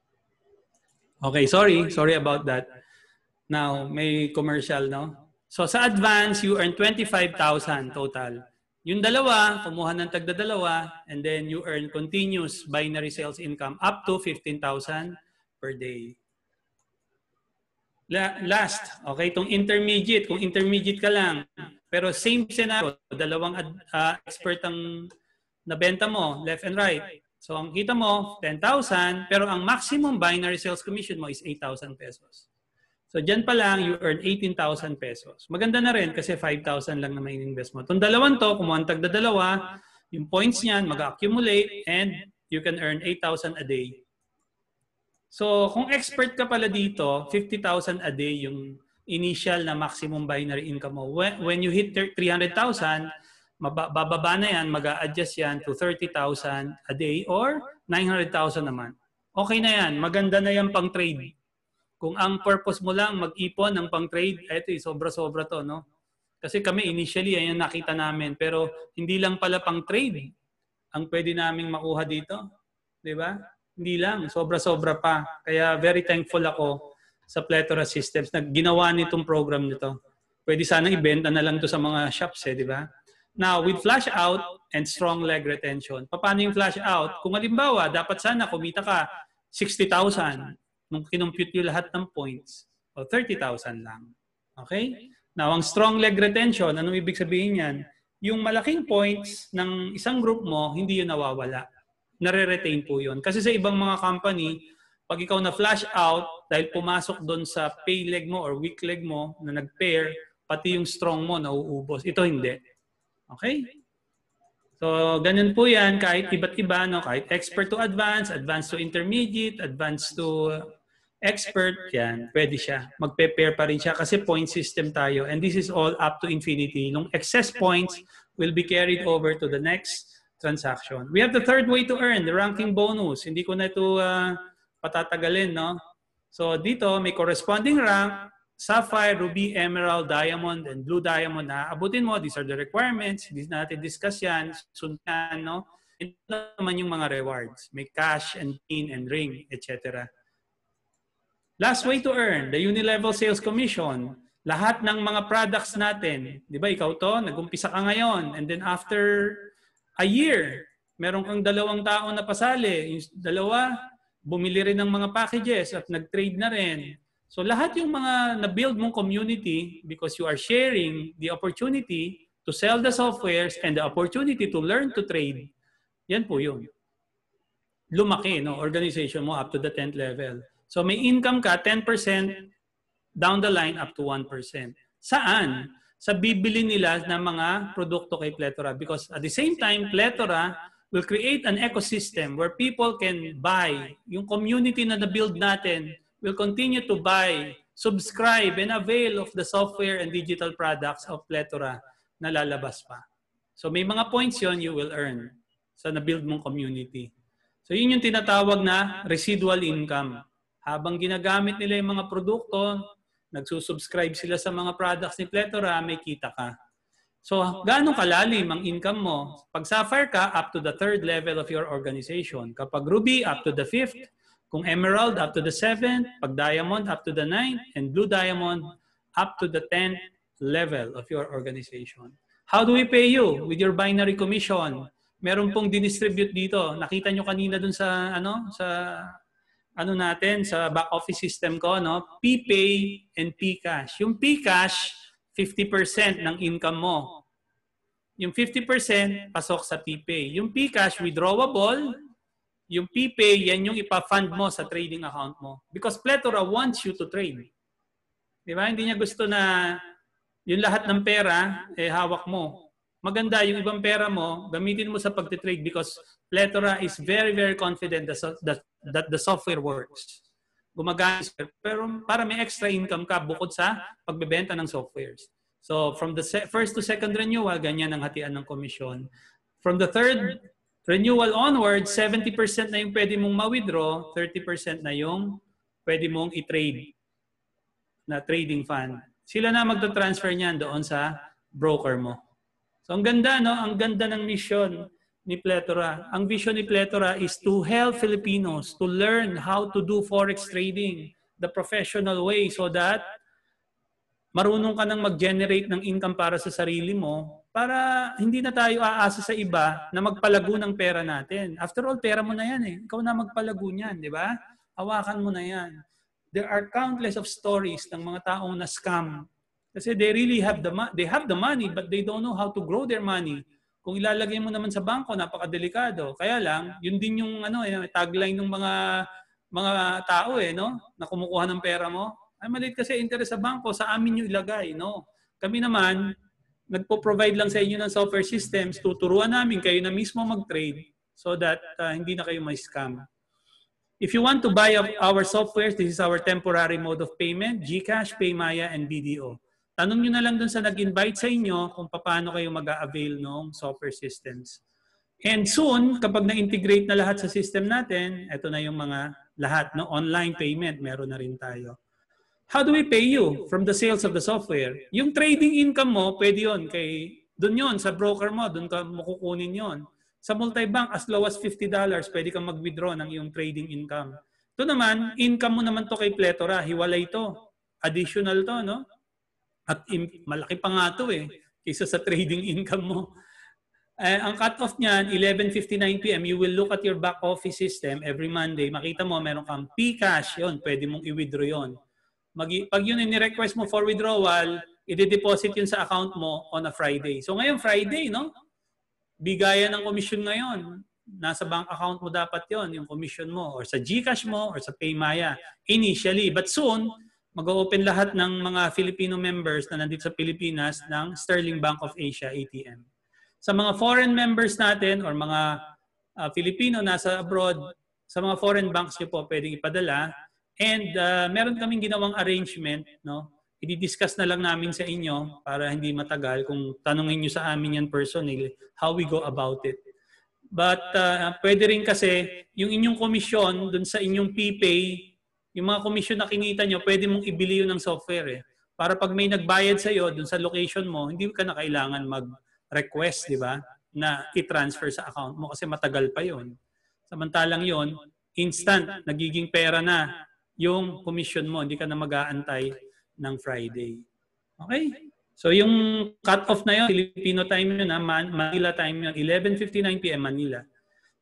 Okay, sorry about that. Now, may commercial, no? So sa advance, you earn 25,000 total. Yung dalawa, kumuha ng tagda-dalawa, and then you earn continuous binary sales income up to 15,000 per day. Last, okay, itong intermediate. Kung intermediate ka lang, pero same scenario, dalawang expert ang nabenta mo, left and right. So ang kita mo, 10,000, pero ang maximum binary sales commission mo is 8,000 pesos. So dyan pa lang, you earn 18,000 pesos. Maganda na rin kasi 5,000 lang na may invest mo. Itong dalawang to, kumuha ang tagda-dalawa, yung points niyan, mag-accumulate, and you can earn 8,000 a day. So kung expert ka pala dito, 50,000 a day yung initial na maximum binary income mo. When you hit 300,000, bababa na yan, mag-a-adjust yan to 30,000 a day or 900,000 naman. Okay na yan, maganda na yan pang trade. Kung ang purpose mo lang mag-ipon ng pang-trade, eto sobra-sobra to, no? Kasi kami initially, ayan nakita namin, pero hindi lang pala pang-trade ang pwede naming makuha dito. Di ba? Hindi lang, sobra-sobra pa. Kaya very thankful ako sa Plethora Systems na ginawa nitong program nito. Pwede sanang ibenta na lang to sa mga shops, di ba? Now, with flash out and strong leg retention, paano yung flash out? Kung halimbawa, dapat sana kumita ka 60,000 nung kinumpute yung lahat ng points, o 30,000 lang. Okay? Now, ang strong leg retention, anong ibig sabihin yan? Yung malaking points ng isang group mo, hindi yun nawawala. Nare-retain po yun. Kasi sa ibang mga company, pag ikaw na flash out, dahil pumasok doon sa pay leg mo or weak leg mo na nag-pair, pati yung strong mo nauubos. Ito hindi. Okay? So, ganun po yan, kahit iba't iba, no? Kahit expert to advanced, advanced to intermediate, advanced to expert, yan, pwede siya. Magpe-pair pa rin siya kasi point system tayo. And this is all up to infinity. Nung excess points will be carried over to the next transaction. We have the third way to earn, the ranking bonus. Hindi ko na ito patatagalin, no? So, dito may corresponding rank, Sapphire, Ruby, Emerald, Diamond, and Blue Diamond na abutin mo. These are the requirements. Hindi natin discuss yan. Sundan, no? Ito naman yung mga rewards. May cash and pin and ring, etc. Last way to earn, the Unilevel Sales Commission. Lahat ng mga products natin. Di ba, ikaw to, nag-umpisa ka ngayon. And then after a year, meron kang 2 tao na pasali. Yung 2, bumili rin ng mga packages at nag-trade na rin. So lahat yung mga na-build mong community because you are sharing the opportunity to sell the softwares and the opportunity to learn to trade. Yan po yun. Lumaki, no, organization mo up to the 10th level. So may income ka 10% down the line up to 1%. Saan? Sa bibili nila ng mga produkto kay Plethora because at the same time, Plethora will create an ecosystem where people can buy. Yung community na na-build natin will continue to buy, subscribe, and avail of the software and digital products of Plethora na lalabas pa. So may mga points yon you will earn sa na-build mong community. So yun yung tinatawag na residual income. Habang ginagamit nila yung mga produkto, nagsusubscribe sila sa mga products ni Plethora, may kita ka. So gaano kalalim ang income mo? Pag Sapphire ka, up to the 3rd level of your organization. Kapag Ruby, up to the 5th. Kung Emerald, up to the 7th. Pag Diamond, up to the 9th. And Blue Diamond, up to the 10th level of your organization. How do we pay you? With your binary commission. Meron pong dinistribute dito. Nakita nyo kanina dun sa natin, sa back office system ko, no? P-Pay and P-Cash. Yung P-Cash, 50% ng income mo. Yung 50% pasok sa P-Pay. Yung P-Cash, withdrawable. Yung P-Pay, yan yung ipa-fund mo sa trading account mo. Because Plethora wants you to trade. Di ba? Hindi niya gusto na yung lahat ng pera, hawak mo. Maganda yung ibang pera mo, gamitin mo sa pagtitrade because Plethora is very, very confident that the software works. Gumagamit, pero para may extra income ka bukod sa pagbebenta ng softwares. So from the first to second renewal, ganyan ang hatian ng commission. From the 3rd renewal onward, 70% na yung pwede mong ma-withdraw, 30% na yung pwede mong i-trade na trading fund. Sila na magta-transfer niyan doon sa broker mo. So ang ganda, no? Ang ganda ng mission ni Plethora. Ang vision ni Plethora is to help Filipinos to learn how to do forex trading the professional way so that marunong ka nang mag-generate ng income para sa sarili mo para hindi na tayo aasa sa iba na magpalago ng pera natin. After all, pera mo na yan eh. Ikaw na magpalago niyan, di ba? Hawakan mo na yan. There are countless of stories ng mga taong na-scam. Kasi they really have the money but they don't know how to grow their money. Kung ilalagay mo naman sa bangko, napakadelikado. Kaya lang, yun din yung tagline ng mga tao na kumukuha ng pera mo. Ay, maliit kasi interest sa bangko, sa amin nyo ilagay, no? Kami naman, nagpo-provide lang sa inyo ng software systems, tuturuan namin kayo na mismo mag-trade so that hindi na kayo may scam. If you want to buy our software, this is our temporary mode of payment, GCash, PayMaya, and BDO. Tanong nyo na lang dun sa nag-invite sa inyo kung paano kayo mag-a-avail ng software systems. And soon, kapag na-integrate na lahat sa system natin, ito na yung mga lahat, no? Online payment, meron na rin tayo. How do we pay you? From the sales of the software. Yung trading income mo, pwede yun. Doon yun, sa broker mo, doon ka makukunin yun. Sa multibank, as low as $50, pwede kang mag-withdraw ng iyong trading income. Ito naman, income mo naman to kay Plethora. Hiwalay to. Additional to, no? At malaki pa nga to kaysa sa trading income mo. Ang cut-off niyan, 11:59 p.m., you will look at your back office system every Monday. Makita mo, meron kang Pcash, yun, pwede mong i-withdraw yun. Pag yun ni-request mo for withdrawal, i-deposit yun sa account mo on a Friday. So ngayon Friday, no? Bigayan ng commission ngayon. Nasa bank account mo dapat yon, yung commission mo, or sa GCash mo, or sa PayMaya. Initially. But soon, mag-open lahat ng mga Filipino members na nandito sa Pilipinas ng Sterling Bank of Asia ATM. Sa mga foreign members natin, or mga Filipino nasa abroad, sa mga foreign banks nyo po pwedeng ipadala. And meron kaming ginawang arrangement, no? I-discuss na lang namin sa inyo para hindi matagal kung tanungin nyo sa amin yan personally, how we go about it. But pwede rin kasi yung inyong komisyon dun sa inyong PPay, yung mga komisyon na kinita nyo, pwede mong ibili yun ng software Para pag may nagbayad sa iyo dun sa location mo, hindi ka na kailangan mag-request, di ba? Na i-transfer sa account mo kasi matagal pa yon. Samantalang yon, instant, nagiging pera na yung commission mo. Hindi ka na mag-aantay ng Friday. Okay? So yung cut-off na yun, Filipino time yun, Manila time yun, 11:59 p.m. Manila.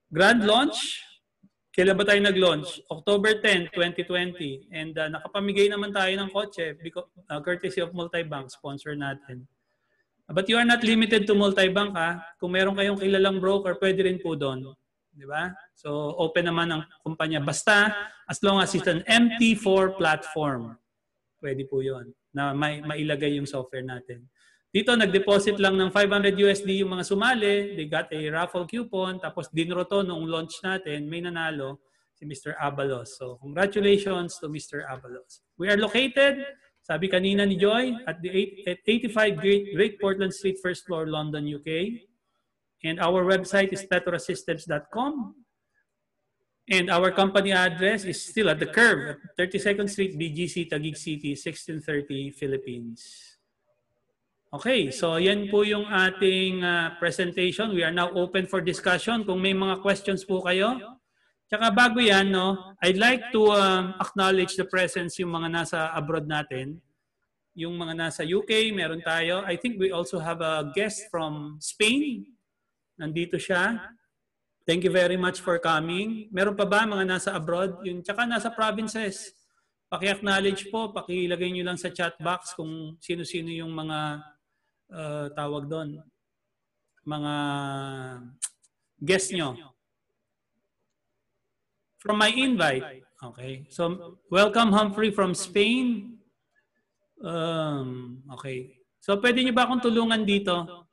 Grand launch, kailan ba tayo nag-launch? October 10, 2020. And nakapamigay naman tayo ng kotse because, courtesy of Multibank, sponsor natin. But you are not limited to Multibank. Kung meron kayong kilalang broker, pwede rin po doon. Di ba? So open naman ang kumpanya. Basta as long as it's an MT4 platform, pwede po yun na mailagay yung software natin. Dito, nag-deposit lang ng $500 USD yung mga sumali. They got a raffle coupon. Tapos dinro to nung launch natin, may nanalo si Mr. Abalos. So congratulations to Mr. Abalos. We are located, sabi kanina ni Joy, at 85 Great Portland Street, first floor, London, UK. And our website is plethorassystems.com. And our company address is still at the curve, at 32nd Street, BGC, Taguig City, 1630, Philippines. Okay, so yan po yung ating presentation. We are now open for discussion. Kung may mga questions po kayo. Tsaka bago yan, no, I'd like to acknowledge the presence yung mga nasa abroad natin. Yung mga nasa UK, meron tayo. I think we also have a guest from Spain. Nandito siya. Thank you very much for coming. Meron pa ba mga nasa abroad? Yung tsaka nasa provinces. Paki-acknowledge po, pakilagay nyo lang sa chat box kung sino-sino yung mga tawag doon. Mga guest nyo. From my invite. Okay. So, welcome Humphrey from Spain. Okay. So, pwede nyo ba akong tulungan dito?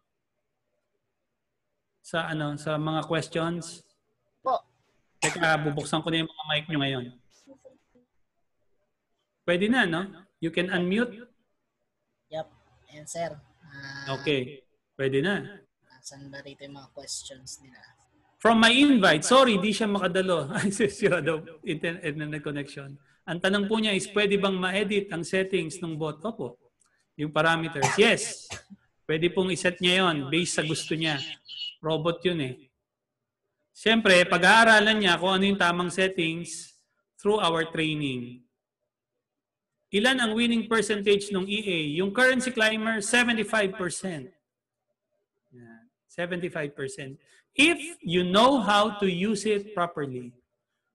Sa mga questions? Po. Teka, bubuksan ko na yung mga mic nyo ngayon. Pwede na, no? You can unmute. Yep. And sir. Okay. Pwede na. Saan ba rito yung mga questions nila? From my invite, sorry, di siya makadalo. Sira daw internet connection. Ang tanong po niya is, pwede bang ma-edit ang settings ng bot? Opo. Yung parameters. Yes. Pwede pong iset niya yon based sa gusto niya. Robot yun eh. Siyempre, pag-aaralan niya kung ano yung tamang settings through our training. Ilan ang winning percentage ng EA? Yung currency climber, 75%. Yeah, 75%. If you know how to use it properly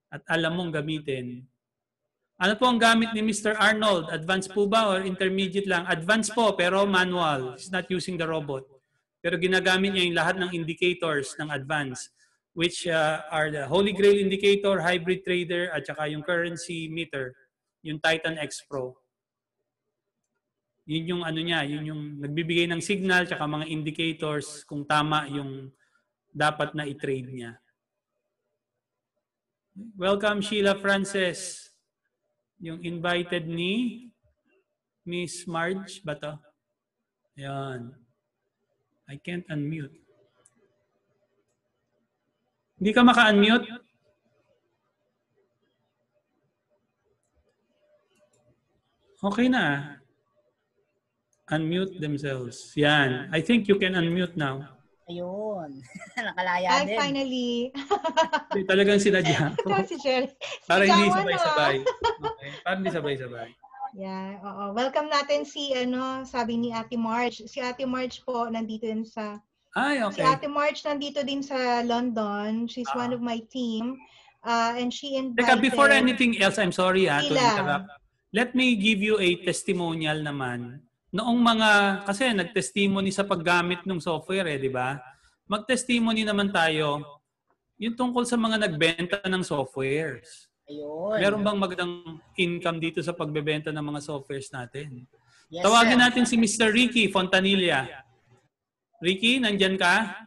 at alam mong gamitin. Ano po ang gamit ni Mr. Arnold? Advanced po ba or intermediate lang? Advanced po pero manual. He's not using the robot. Pero ginagamit niya yung lahat ng indicators ng advanced, which are the Holy Grail indicator, hybrid trader, at saka yung currency meter, yung Titan X Pro. Yun yung ano niya, yun yung nagbibigay ng signal tsaka mga indicators kung tama yung dapat na i-trade niya. Welcome Sheila Frances. Yung invited ni Miss Marge ba to? Ayan. I can't unmute. Hindi ka maka-unmute? Okay na. Unmute themselves. Yan. I think you can unmute now. Ayun. Nakalaya din. Finally. Talagang sila dyan. Si Sherry. Para hindi sabay-sabay. Okay. Para hindi sabay-sabay. Yeah, oo. Welcome natin si, sabi ni Ate Marge. Si Ate Marge po, nandito din sa... Ay, okay. Si Ate Marge nandito din sa London. She's one of my team. And she invited... Teka, before anything else, I'm sorry to interrupt. Let me give you a testimonial naman. Noong kasi nag-testimony sa paggamit ng software di ba? Mag-testimony naman tayo yung tungkol sa mga nagbenta ng softwares. Ayun. Meron bang magandang income dito sa pagbebenta ng mga softwares natin? Yes, Tawagin natin si Mr. Ricky Fontanilla. Ricky, nandyan ka?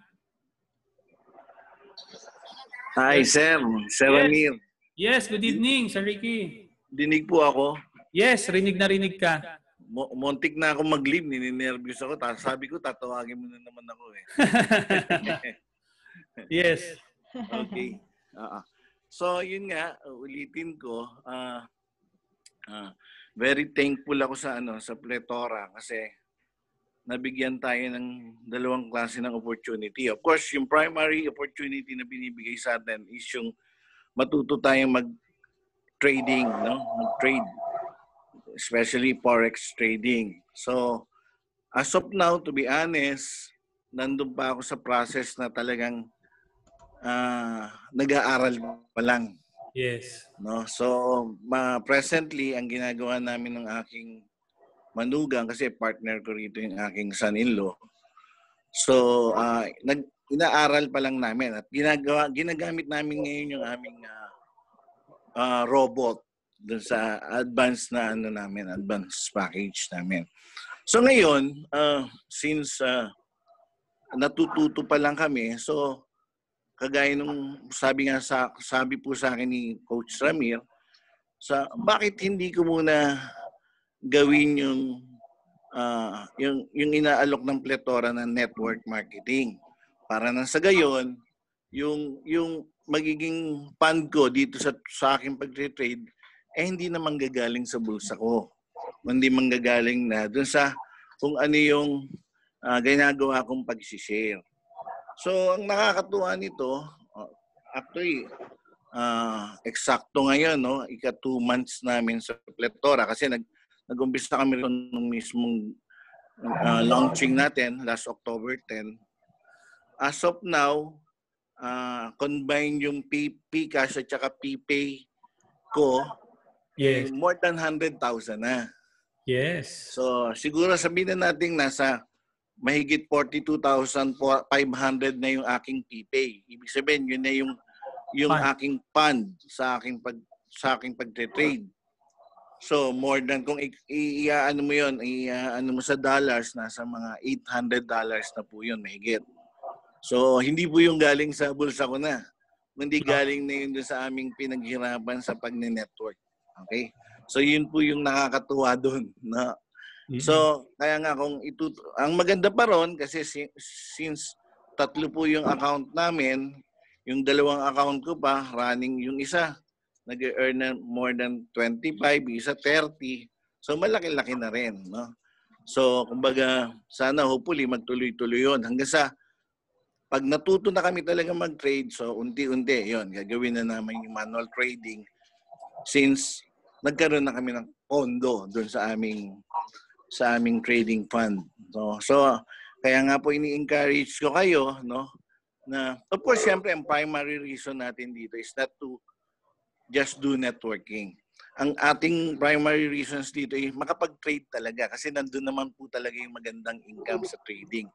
Hi, Sir. Sir Amir. Yes, good evening, Sir Ricky. Dinig po ako. Yes, rinig na rinig ka. Montik na ako mag-leave, nininervyos ako. Sabi ko, tatawagin mo na naman ako eh. Yes. Okay. So, yun nga, ulitin ko. Very thankful ako sa Plethora kasi nabigyan tayo ng dalawang klase ng opportunity. Of course, yung primary opportunity na binibigay sa atin is yung matuto tayong mag-trading, mag-trade. Especially forex trading. So, as of now, to be honest, nandun pa ako sa process na talagang nag-aaral pa lang. Yes. So, presently, ang ginagawa namin ng aking manugang, kasi partner ko rito yung aking son-in-law. So, inaaral pa lang namin at ginagamit namin ngayon yung aming robot dun sa advanced na advanced package namin. So ngayon, since natututo pa lang kami, so kagaya nung sabi po sa akin ni Coach Ramir, bakit hindi ko muna gawin yung inaalok ng Plethora ng network marketing para nang sa gayon yung magiging fund ko dito sa aking pag-trade hindi na manggagaling sa bulsa ko. Hindi manggagaling na dun sa kung ano yung ginagawa kong pag-share. So, ang nakakatuwa nito, actually, eksakto ngayon, ika 2 months namin sa Plethora kasi nag-umpisa kami rin nung mismong launching natin last October 10. As of now, combine yung Pcash at saka PPay ko, yes, more than 100,000 na. Yes. So, siguro sabihin na natin nasa mahigit 42,500 na yung aking PPay. Ibig sabihin, yun na yung aking fund sa aking pag-trade. So, more than kung i-ano mo yun, i-ano mo sa dollars, nasa mga $800 na po yun, mahigit. So, hindi po yung galing sa bulsa ko na. Hindi galing na yun sa aming pinaghirapan sa pag-network. Okay? So, yun po yung nakakatuwa doon. No? So, kaya nga ang maganda pa ron, kasi since 3 po yung account namin, yung 2 account ko pa, running yung isa, nag-earn na more than 25, isa 30. So, malaki-laki na rin. No? So, kumbaga, sana hopefully magtuloy-tuloy yun. Hanggang sa pag natuto na kami talaga mag-trade, so unti-unti, yun, gagawin na namin yung manual trading since nagkaroon na kami ng pondo doon sa aming trading fund. So kaya nga po ini-encourage ko kayo, no, na of course, syempre, ang primary reason natin dito is not to just do networking. Ang ating primary reasons dito ay makapag-trade talaga kasi nandun naman po talaga yung magandang income sa trading.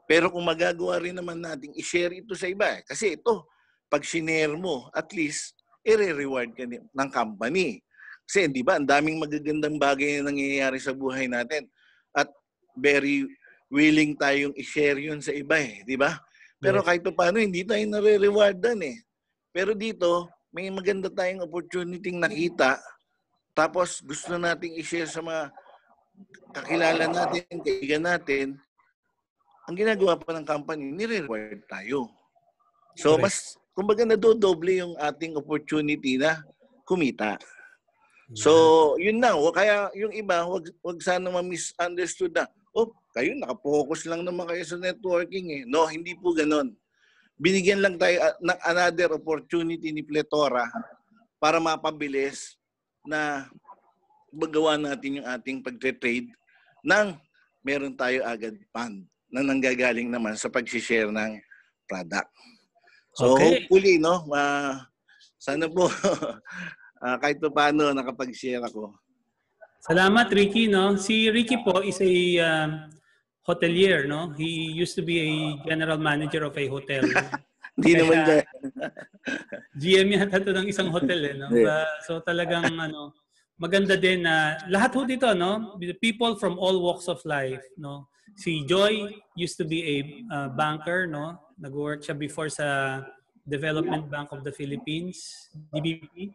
Pero kung magagawa rin naman natin, i-share ito sa iba. Kasi ito, pag sinare mo, at least, i-reward ka ng company. Kasi di ba, ang daming magagandang bagay na nangyayari sa buhay natin. At very willing tayong i-share yun sa iba di ba? Pero kahit pa paano, hindi tayo nare-rewardan Pero dito, may maganda tayong opportunity nakita. Tapos gusto nating i-share sa mga kakilala natin, kaibigan natin. Ang ginagawa pa ng company, nire-reward tayo. So, mas, kumbaga nadodoble yung ating opportunity na kumita. So, yun na. Kaya yung iba, wag sana ma-misunderstood na, kayo, nakapokus lang naman kayo sa networking No, hindi po ganon. Binigyan lang tayo ng another opportunity ni Pletora para mapabilis na magawa natin yung ating pagtre-trade nang meron tayo agad fund na nanggagaling naman sa pag-share ng product. So hopefully, no, sana po kahit pa paano nakapag-share ako. Salamat, Ricky. No? Si Ricky po is a hotelier. No? He used to be a general manager of a hotel. Hindi naman dyan. GM yata ito ng isang hotel. No? So talagang maganda din na lahat ho dito, no? People from all walks of life. No? Si Joy used to be a banker. No? Nag-work siya before sa Development Bank of the Philippines, DBP.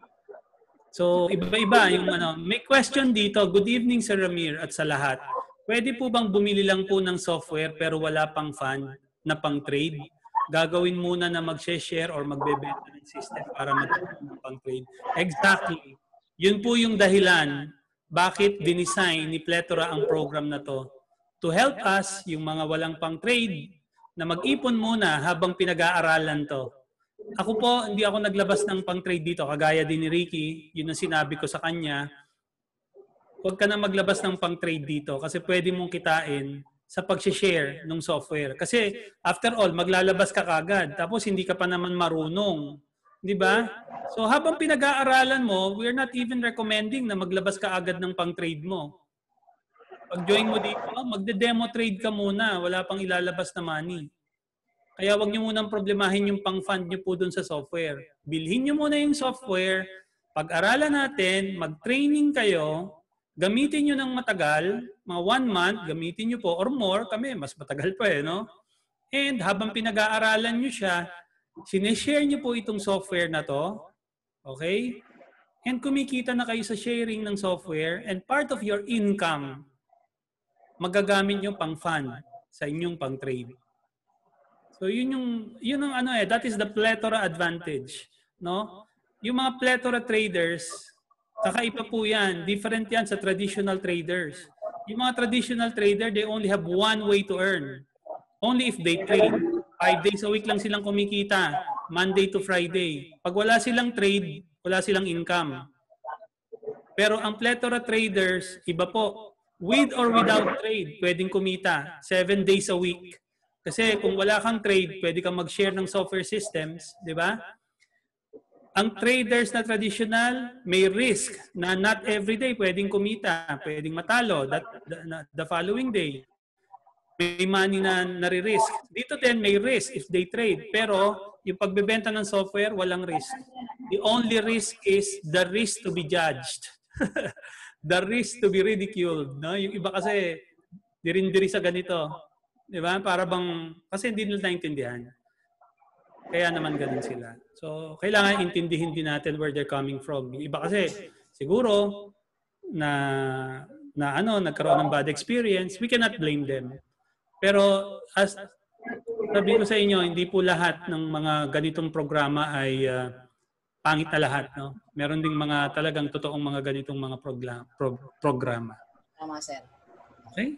So, iba-iba yung may question dito. Good evening, Sir Ramir, at sa lahat. Pwede po bang bumili lang po ng software pero wala pang fund na pang trade? Gagawin muna na mag-share or magbebenta ng system para mag-trade ng pang trade. Exactly. Yun po yung dahilan bakit dinesign ni Pletora ang program na to. To help us, yung mga walang pang trade, na mag-ipon muna habang pinag-aaralan to. Ako po, hindi ako naglabas ng pang-trade dito. Kagaya din ni Ricky, yun ang sinabi ko sa kanya. Huwag ka na maglabas ng pang-trade dito kasi pwede mong kitain sa pag-share ng software. Kasi after all, maglalabas ka kagad. Tapos hindi ka pa naman marunong. Di ba? So habang pinag-aaralan mo, we're not even recommending na maglabas ka agad ng pang-trade mo. Pag-join mo dito, magde-demo trade ka muna. Wala pang ilalabas na money. Kaya wag niyo munang problemahin yung pang-fund niyo po dun sa software. Bilhin niyo muna yung software, pag-aralan natin, mag-training kayo, gamitin niyo ng matagal, mga 1 month, gamitin niyo po, or more, kami, mas matagal pa no? And habang pinag-aaralan niyo siya, sineshare niyo po itong software na to, okay? And kumikita na kayo sa sharing ng software, and part of your income, magagamit niyo pang-fund sa inyong pang-trade. So yun ang that is the Pletora advantage, no? Yung mga Pletora traders, kakaiba po yan, different yan sa traditional traders. Yung mga traditional trader, they only have one way to earn. Only if they trade. 5 days a week lang silang kumikita, Monday to Friday. Pag wala silang trade, wala silang income. Pero ang Pletora traders, iba po. With or without trade, pwedeng kumita 7 days a week. Kasi kung wala kang trade, pwede kang mag-share ng software systems, di ba? Ang traders na traditional, may risk na not every day pwedeng kumita, pwedeng matalo the following day. May money na nare-risk. Dito din may risk if they trade. Pero yung pagbebenta ng software, walang risk. The only risk is the risk to be judged. The risk to be ridiculed. No? Yung iba kasi, dirin-diri sa ganito. Di ba? Para bang, kasi hindi nila naintindihan. Kaya naman ganun sila. So, kailangan intindihin din natin where they're coming from. Yung iba kasi, siguro, nagkaroon ng bad experience, we cannot blame them. Pero, as sabi ko sa inyo, hindi po lahat ng mga ganitong programa ay pangit na lahat. No? Meron ding mga talagang totoong mga ganitong mga programa. Tama, sir. Okay?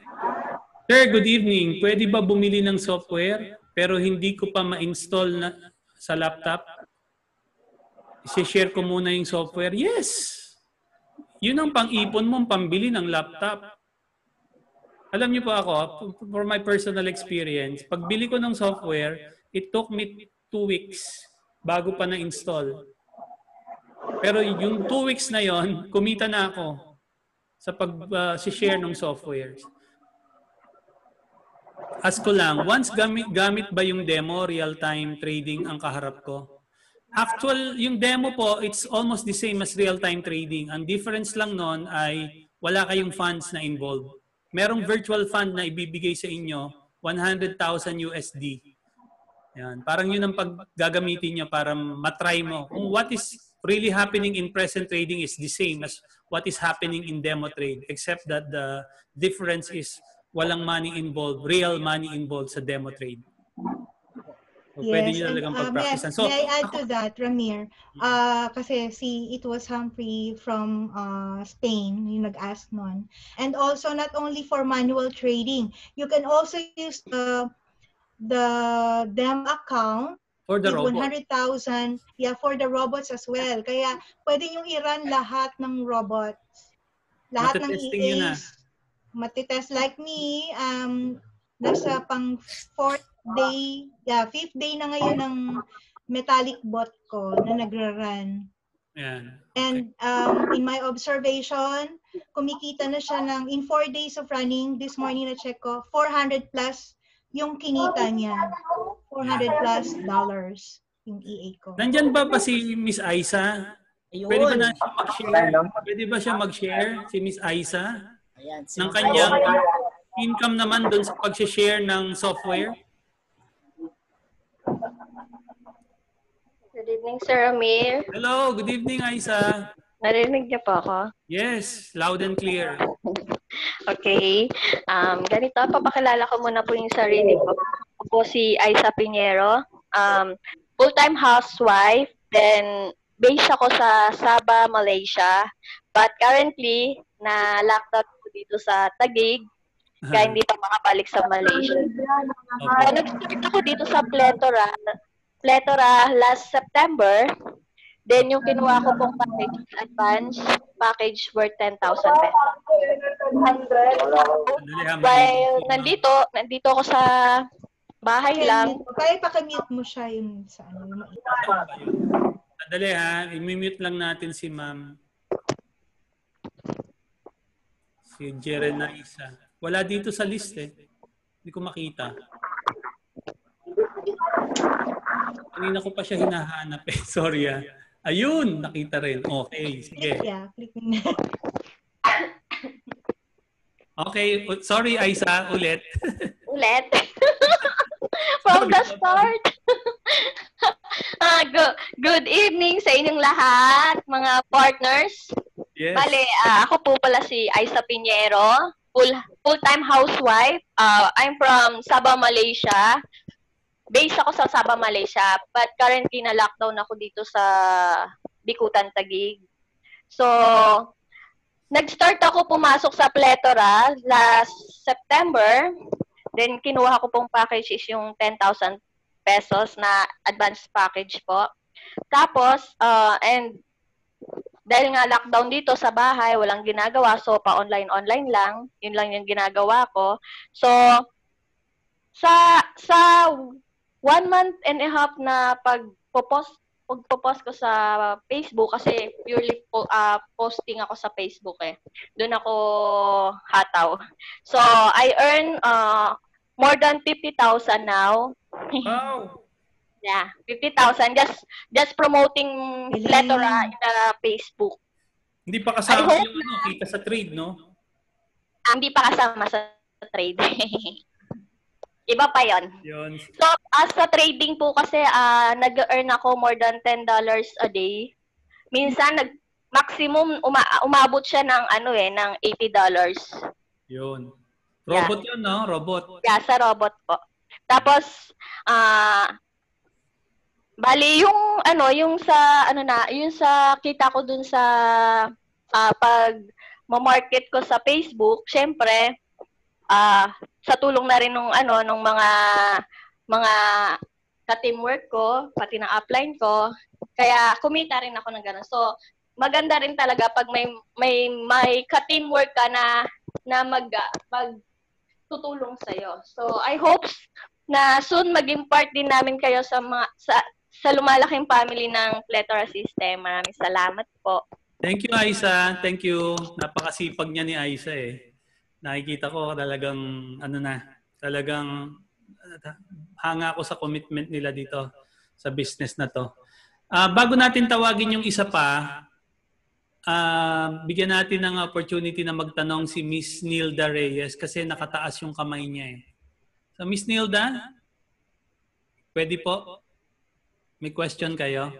Sir, good evening. Pwede ba bumili ng software pero hindi ko pa ma-install na sa laptop? I-share ko muna yung software? Yes! Yun ang pang-ipon mo, pambili ng laptop. Alam niyo po ako, for my personal experience, pagbili ko ng software, it took me 2 weeks bago pa na-install. Pero yung 2 weeks na yon, kumita na ako sa pag-share ng software. Ask ko lang, once gamit ba yung demo, real-time trading ang kaharap ko? Actual, yung demo po, it's almost the same as real-time trading. Ang difference lang nun ay wala kayong funds na involved. Merong virtual fund na ibibigay sa inyo, 100,000 USD. Yan. Parang yun ang paggagamitin nyo para matry mo. Kung what is really happening in present trading is the same as what is happening in demo trade, except that the difference is walang money involved, real money involved sa demo trade. So, pwede nyo talagang pag-practice. So, may I add to that, Ramir? Kasi it was Humphrey from Spain, yung nag-ask nun. And also, not only for manual trading, you can also use the demo account for the with robot. 100,000, for the robots as well. Kaya pwede yung i-run lahat ng robots. Lahat ng EAs. Matitest like me, nasa pang 4th day, 5th day na ngayon ng metallic bot ko na nagra-run. Yan. And in my observation, kumikita na siya ng, in 4 days of running, this morning na check ko, 400 plus yung kinita niya. $400 plus yung EA ko. Nandyan ba si Miss Aisa? Ayun. Pwede ba na siya mag-share? Pwede ba siya mag-share, si Miss Aisa? Ayan, ng kanyang income naman doon sa pag-share ng software? Good evening, Sir Amir. Hello, good evening, Aisa. Narinig niyo po ako? Yes, loud and clear. Okay. Ganito, papakilala ko muna po yung sarili ko. Ako po si Aisa Pinheiro. Full-time housewife. Then, based ako sa Sabah, Malaysia. But currently, na-lockdown ko dito sa Taguig. Kaya hindi pa makabalik sa Malaysia. Nag-start ako dito sa Plethora last September. Then, yung kinuha ko pong package, advance package worth 10,000 pesos. While nandito ako sa bahay lang. Kaya pakamute mo siya yung sa ano. Sandali ha, i-mute lang natin si Ma'am. Si Jerenaisa. Wala dito sa list eh. Hindi ko makita. Kanina ko pa siya hinahanap eh. Sorry ah. Ayun, nakita rin. Okay, sige. Yeah, click na. Okay, sorry Aisa, ulit. Ulit? From the start. Good evening sa inyong lahat, mga partners. Yes. Bale, ako po pala si Aisa Pinheiro, full-time housewife. I'm from Sabah, Malaysia. Based ako sa Sabah, Malaysia, but currently na-lockdown ako dito sa Bikutan, Taguig. So, nag-start ako pumasok sa Plethora last September. Then, kinuha ko pong package is yung 10,000 pesos na advance package po. Tapos, and dahil nga lockdown dito sa bahay, walang ginagawa, so pa-online-online lang. Yun lang yung ginagawa ko. So, sa 1 month and a half na pagpo-post ko sa Facebook kasi purely posting ako sa Facebook eh. Doon ako hataw. So, I earn more than 50,000 now. Wow! Yeah, 50,000 just promoting Plethora in the Facebook. Hindi pa kasama yung kita sa trade, no? Hindi pa kasama sa trade. Iba pa yon. So, as sa trading po kasi, nag-earn ako more than $10 a day. Minsan, maximum, umabot siya ng, ng $80. Yun. Robot yun, no? Robot. Yeah, sa robot po. Tapos, bali, yung sa kita ko dun sa, pag ma-market ko sa Facebook, syempre, sa tulong na rin nung mga ka-teamwork ko, pati ng upline ko, kaya kumita rin ako ng gano'n. So, maganda rin talaga pag may ka-teamwork ka na magtutulong sa'yo. So, I hope na soon maging part din namin kayo sa lumalaking family ng Plethora System. Maraming salamat po. Thank you, Aisa. Thank you. Napakasipag niya ni Aisa eh. Nakikita ko talagang talagang hanga ako sa commitment nila dito sa business na to. Bago natin tawagin yung isa pa, bigyan natin ng opportunity na magtanong si Miss Nilda Reyes kasi nakataas yung kamay niya eh. So Miss Nilda, pwede po? May question kayo?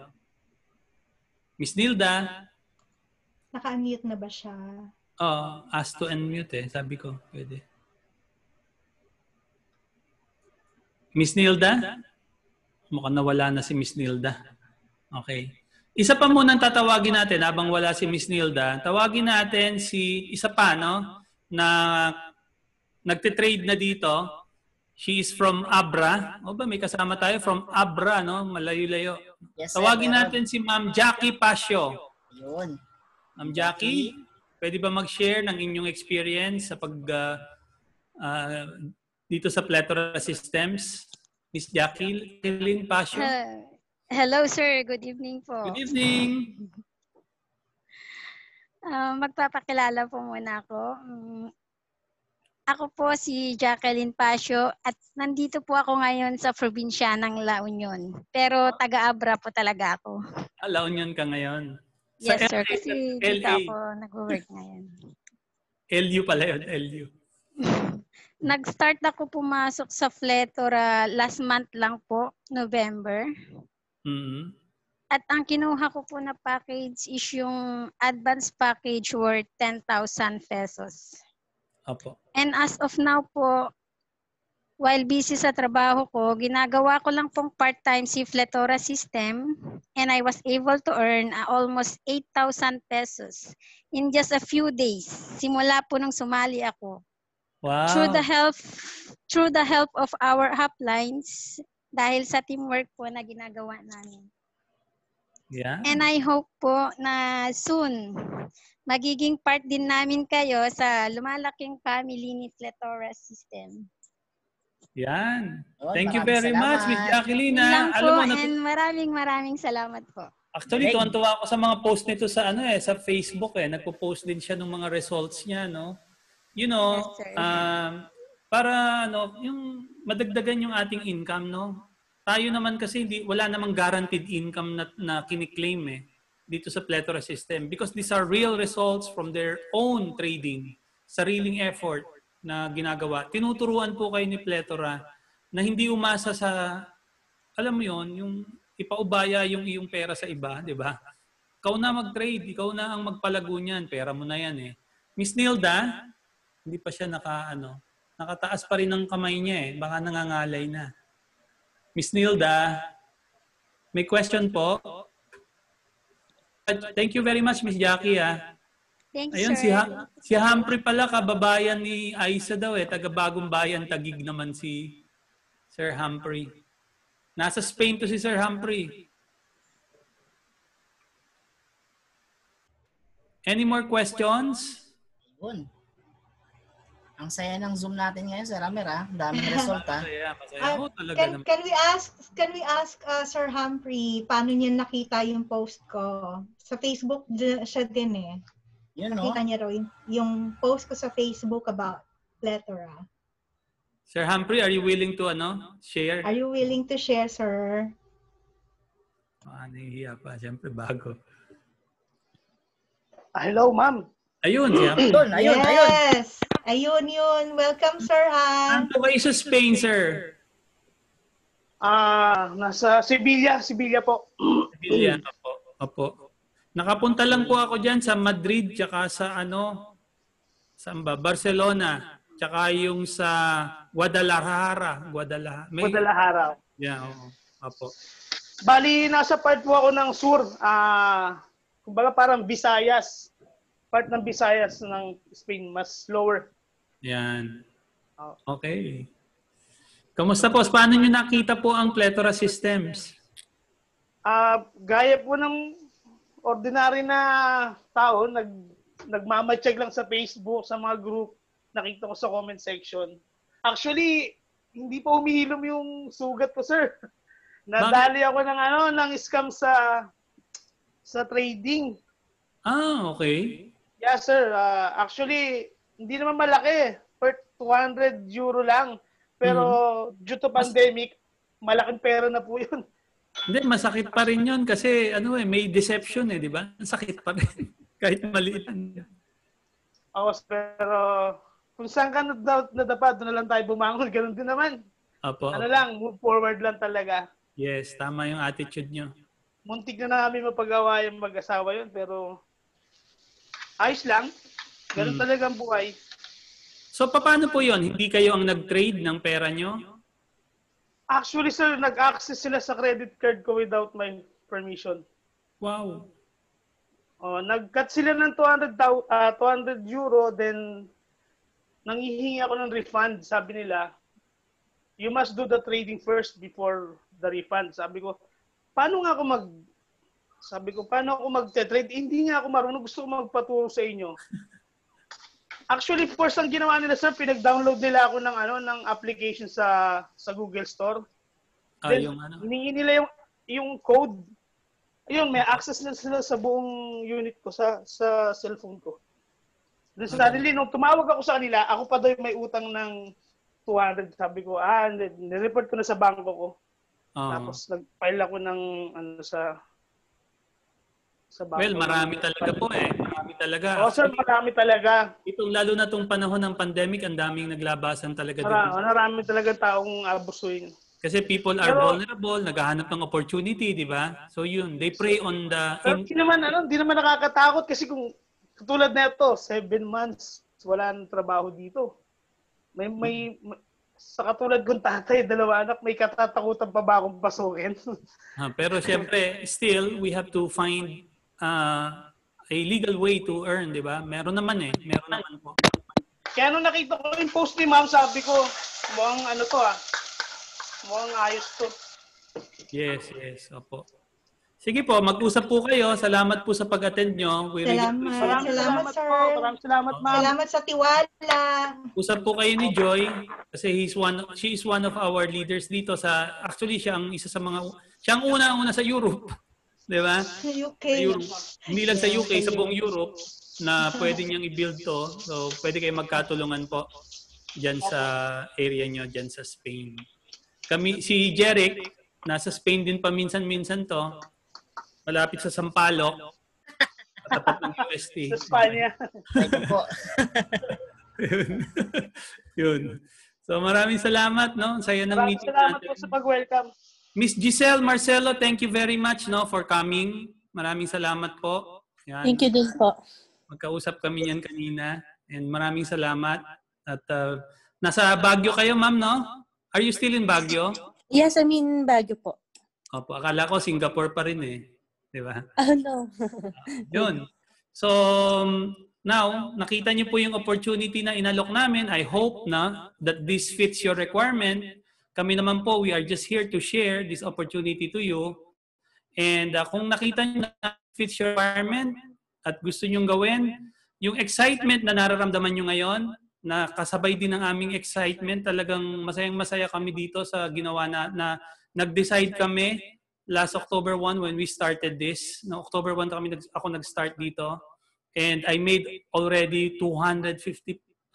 Miss Nilda? Naka-unmute na ba siya? Ask to unmute eh. Sabi ko, pwede. Miss Nilda? Mukhang nawala na si Miss Nilda. Okay. Isa pa muna tatawagin natin habang wala si Miss Nilda. Tawagin natin si isa pa, no? Na nagtitrade na dito. She is from Abra. O ba, may kasama tayo from Abra, no? Malayo-layo. Yes, tawagin natin si Ma'am Jackie Pasio. Yun. Ma'am Jackie, pwede ba mag-share ng inyong experience sa dito sa Plethora Systems? Miss Jackie Pasio. Hello, sir. Good evening po. Good evening. Magpapakilala po muna ako. Ako po si Jacqueline Pasio at nandito po ako ngayon sa probinsya ng La Union. Pero taga-Abra po talaga ako. La Union ka ngayon? Yes, sa sir. LA, Kasi dito ako nag-work ngayon. LU pala yun, LU. Nag-start ako pumasok sa Plethora last month lang po, November. Mm-hmm. At ang kinuha ko po na package is yung advance package worth 10,000 pesos. Opo. And as of now po, while busy sa trabaho ko, ginagawa ko lang pong part-time si Plethora System and I was able to earn almost 8,000 pesos in just a few days. Simula po nung sumali ako. Wow. Through the help of our uplines, dahil sa teamwork po na ginagawa namin. Yeah. And I hope po na soon, magiging part din namin kayo sa lumalaking family ni Plethora System. Yan. Thank you very much, Miss Jacqueline. And maraming salamat po. Actually, tuwan-tuwa ako sa mga post nito sa sa Facebook eh. Nagpo-post din siya ng mga results niya, no? You know, yes, para yung madagdagan yung ating income, no? Tayo naman kasi wala namang guaranteed income na kiniklaim eh dito sa Plethora System because these are real results from their own trading, sariling effort na ginagawa. Tinuturuan po kayo ni Plethora na hindi umasa sa, alam mo yon, yung ipaubaya yung iyong pera sa iba, di ba? Ikaw na mag-trade, ikaw na ang magpalago niyan, pera mo na yan eh. Miss Nilda, hindi pa siya nakataas pa rin ng kamay niya eh, baka nangangalay na. Miss Nilda, may question po? Thank you very much, Miss Jackie. Thanks, ayun, sir. si Humphrey pala, kababayan ni Aisa daw eh. Taga-Bagong Bayan, Tagig naman si Sir Humphrey. Nasa Spain to si Sir Humphrey. Any more questions? Yun. Ang saya ng Zoom natin ngayon, Sir Amer, ha? Ang daming resulta. Can we ask Sir Humphrey, paano niya nakita yung post ko? Sa Facebook siya din eh. Nakita niya raw yung post ko sa Facebook about Plethora. Sir Humphrey, are you willing to share? Are you willing to share, sir? Nahihiya pa. Siyempre, bago. Hello, ma'am. Ayun, siya. Ayun. Yes. Ayun yun. Welcome, Sir Han. Ano kayo sa Spain, sir? Nasa Sevilla po. Sevilla, opo. Nakapunta lang po ako diyan sa Madrid, tsaka sa saan ba? Barcelona, tsaka yung sa Guadalajara. Guadalajara. Yeah, opo. Bali, nasa part po ako ng sur. Kumbaga parang Visayas. Part ng Visayas ng Spain, mas lower. Yan. Okay. Kamusta po? Paano nyo nakita po ang Plethora Systems? Gaya po ng ordinary na tao, nagmamacheck lang sa Facebook, sa mga group, nakita ko sa comment section. Actually, hindi pa humihilom yung sugat ko, sir. Nadali ako ng scam sa trading. Okay. Yeah, sir. Actually, hindi naman malaki. Per 200 euro lang. Pero due to pandemic, malaking pera na po yun. Hindi, masakit pa rin yun kasi may deception di ba? Sakit pa rin. Kahit maliit. Pero kung saan ka nadapa, doon na lang tayo bumangon. Ganun din naman. Apo. Move forward lang talaga. Yes, tama yung attitude nyo. Muntik na namin mapagawa yung mag-asawa yun, pero ayos lang. Ganun talaga ang buhay. So, paano po yun? Hindi kayo ang nag-trade ng pera nyo? Actually, sir, nag-access sila sa credit card ko without my permission. Wow. Nag-cut sila ng 200 euro, then nanghihingi ako ng refund. Sabi nila, you must do the trading first before the refund. Sabi ko, paano ako mag-trade? Hindi nga ako marunong. Gusto ko magpaturo sa inyo. Actually, first ang ginawa nila, sir, pinag-download nila ako ng application sa Google Store. Then, hiningi nila yung code. Ayun, may access na sila sa buong unit ko, sa cellphone ko. Then suddenly, nung tumawag ako sa kanila, ako pa daw may utang ng 200. Sabi ko, nireport ko na sa bangko ko. Tapos nag-file ako ng sa bangko. Well, marami talaga po Marami talaga. Sir, marami talaga. Lalo na itong panahon ng pandemic, ang daming naglabasan talaga dito. Marami talaga taong abusuin. Kasi people are vulnerable, naghahanap ng opportunity, di ba? So yun, they prey on the... Hindi naman nakakatakot kasi kung katulad na ito, 7 months, wala nang trabaho dito. May sa katulad kong tatay, 2 anak, may katatakutan pa ba akong pasukin? Pero syempre, still, we have to find a legal way to earn, di ba? Meron naman Meron naman po. Kaya nung nakita ko yung post ni ma'am, sabi ko, mukhang mukhang ayos to. Yes. Opo. Sige po, mag-usap po kayo. Salamat po sa pag-attend nyo. Salamat, sir. Maraming salamat, ma'am. Salamat sa tiwala. Usap po kayo ni Joy kasi she is one of our leaders dito actually siya ang isa sa siya ang una sa Europe. Di ba? Sa UK. Hindi lang sa UK, sa buong Europe na pwede niyang i-build to. So, pwede kayo magkatulungan po dyan sa area nyo, dyan sa Spain. Si Jeric, nasa Spain din pa minsan-minsan to. Malapit sa Sampaloc. Tapat ng UST. Sa Spanya. Yun. So maraming salamat, no? Saya ng meeting natin. Salamat po sa pag-welcome. Miss Giselle Marcelo, thank you very much, no, for coming. Maraming salamat po. Yan. Thank you din po. Magkausap kami yan kanina. And maraming salamat. At nasa Baguio kayo, ma'am, no? Are you still in Baguio? Yes, I'm in Baguio po. Opo, akala ko Singapore pa rin Di ba? No. Yun. So, now, nakita niyo po yung opportunity na inalok namin. I hope na that this fits your requirement. Kami naman po, we are just here to share this opportunity to you. And kung nakita niyo na fits your requirement at gusto niyong gawin, yung excitement na nararamdaman niyo ngayon, na kasabay din ng aming excitement, talagang masayang-masaya kami dito sa ginawa na nag-decide kami last October 1 when we started this. No, October 1 ako nag-start dito. And I made already 260,000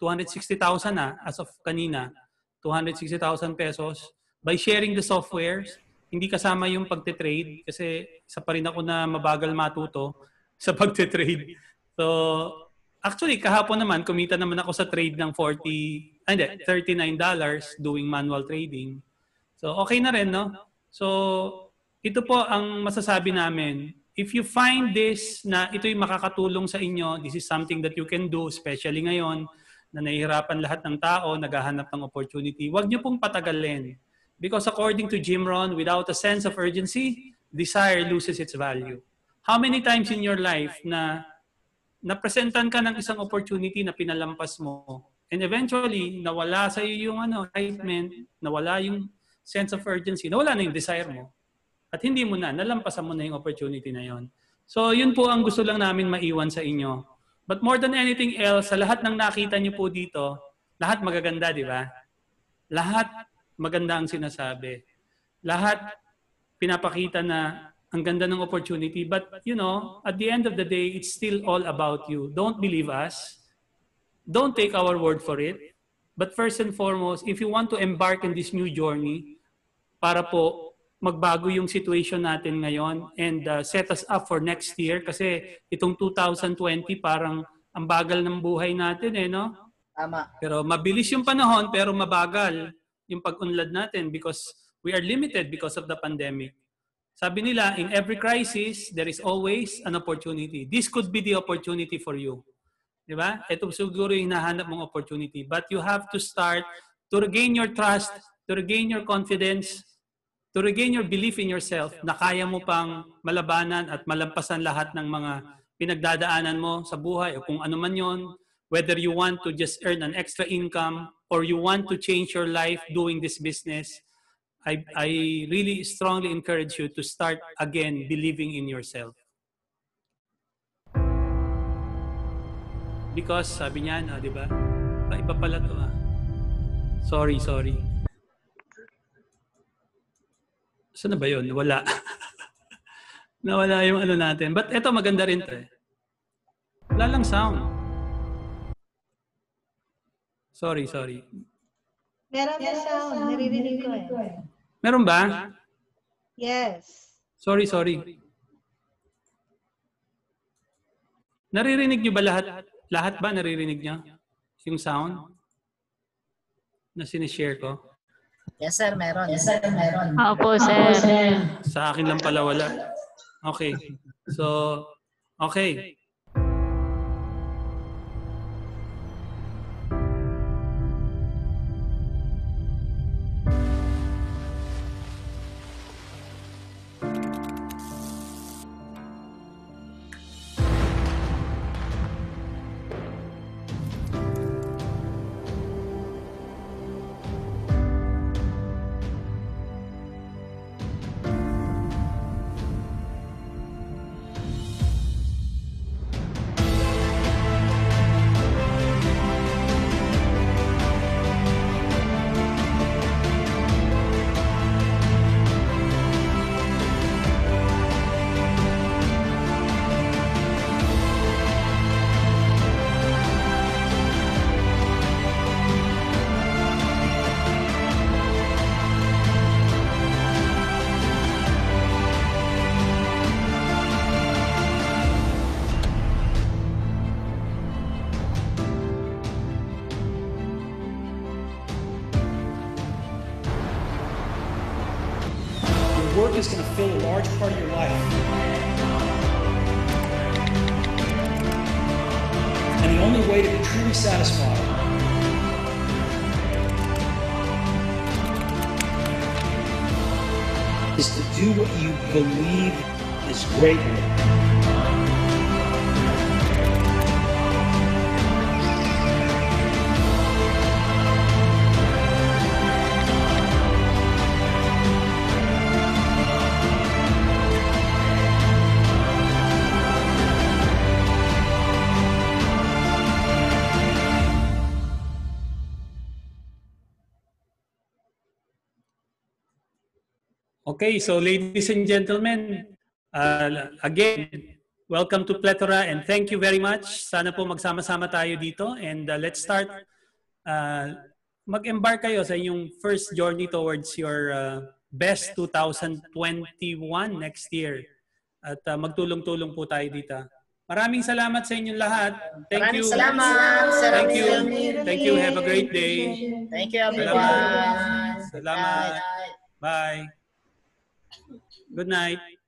as of kanina. 260,000 pesos by sharing the softwares. Hindi kasama yung pagte-trade kasi isa pa rin ako na mabagal matuto sa pagte-trade. So, actually, kahapon naman, kumita naman ako sa trade ng $39 doing manual trading. So, okay na rin, no? So, ito po ang masasabi namin. If you find this na ito'y makakatulong sa inyo, this is something that you can do, especially ngayon na nahihirapan lahat ng tao, naghahanap ng opportunity, huwag niyo pong patagalin. Because according to Jim Rohn, without a sense of urgency, desire loses its value. How many times in your life na napresentan ka ng isang opportunity na pinalampas mo And eventually, nawala sa iyo yung excitement, nawala yung sense of urgency, nawala na yung desire mo. At hindi mo na, nalampasan mo na yung opportunity na yon. So yun po ang gusto lang namin maiwan sa inyo. But more than anything else, sa lahat ng nakita niyo po dito, lahat magaganda, di ba? Lahat maganda ang sinasabi. Lahat pinapakita na ang ganda ng opportunity. But you know, at the end of the day, it's still all about you. Don't believe us. Don't take our word for it. But first and foremost, if you want to embark in this new journey, para po magbago yung situation natin ngayon and set us up for next year, kasi itong 2020 parang ang bagal ng buhay natin no? Tama. Pero mabilis yung panahon pero mabagal yung pag-unlad natin because we are limited because of the pandemic. Sabi nila, in every crisis, there is always an opportunity. This could be the opportunity for you. Di ba? Ito siguro yung hinahanap mong opportunity. But you have to start to regain your trust, to regain your confidence, to regain your belief in yourself na kaya mo pang malabanan at malampasan lahat ng mga pinagdadaanan mo sa buhay o kung ano man yon, whether you want to just earn an extra income or you want to change your life doing this business, I really strongly encourage you to start again believing in yourself. Because sabi niya, di ba? Iba pala to Sorry. Saan na ba yun? Wala. Nawala yung natin. But eto maganda rin to Wala lang sound. Sorry. Meron na sound. Naririnig ko Meron ba? Yes. Sorry. Naririnig niyo ba lahat? Lahat ba naririnig niyo? Yung sound na sinishare ko? Yes, sir. Meron. Opo, sir. Sa akin lang pala wala. Okay. So, okay. Work is going to fill a large part of your life. And the only way to be truly satisfied is to do what you believe is great work. Okay, so ladies and gentlemen, again, welcome to Plethora and thank you very much. Sana po magsama-sama tayo dito and let's start. Mag-embark kayo sa inyong first journey towards your best 2021 next year. At magtulong-tulong po tayo dito. Maraming salamat sa inyong lahat. Thank you. Salamat. Thank you. Thank you. Have a great day. Thank you, everyone. Salamat. Bye. Good night.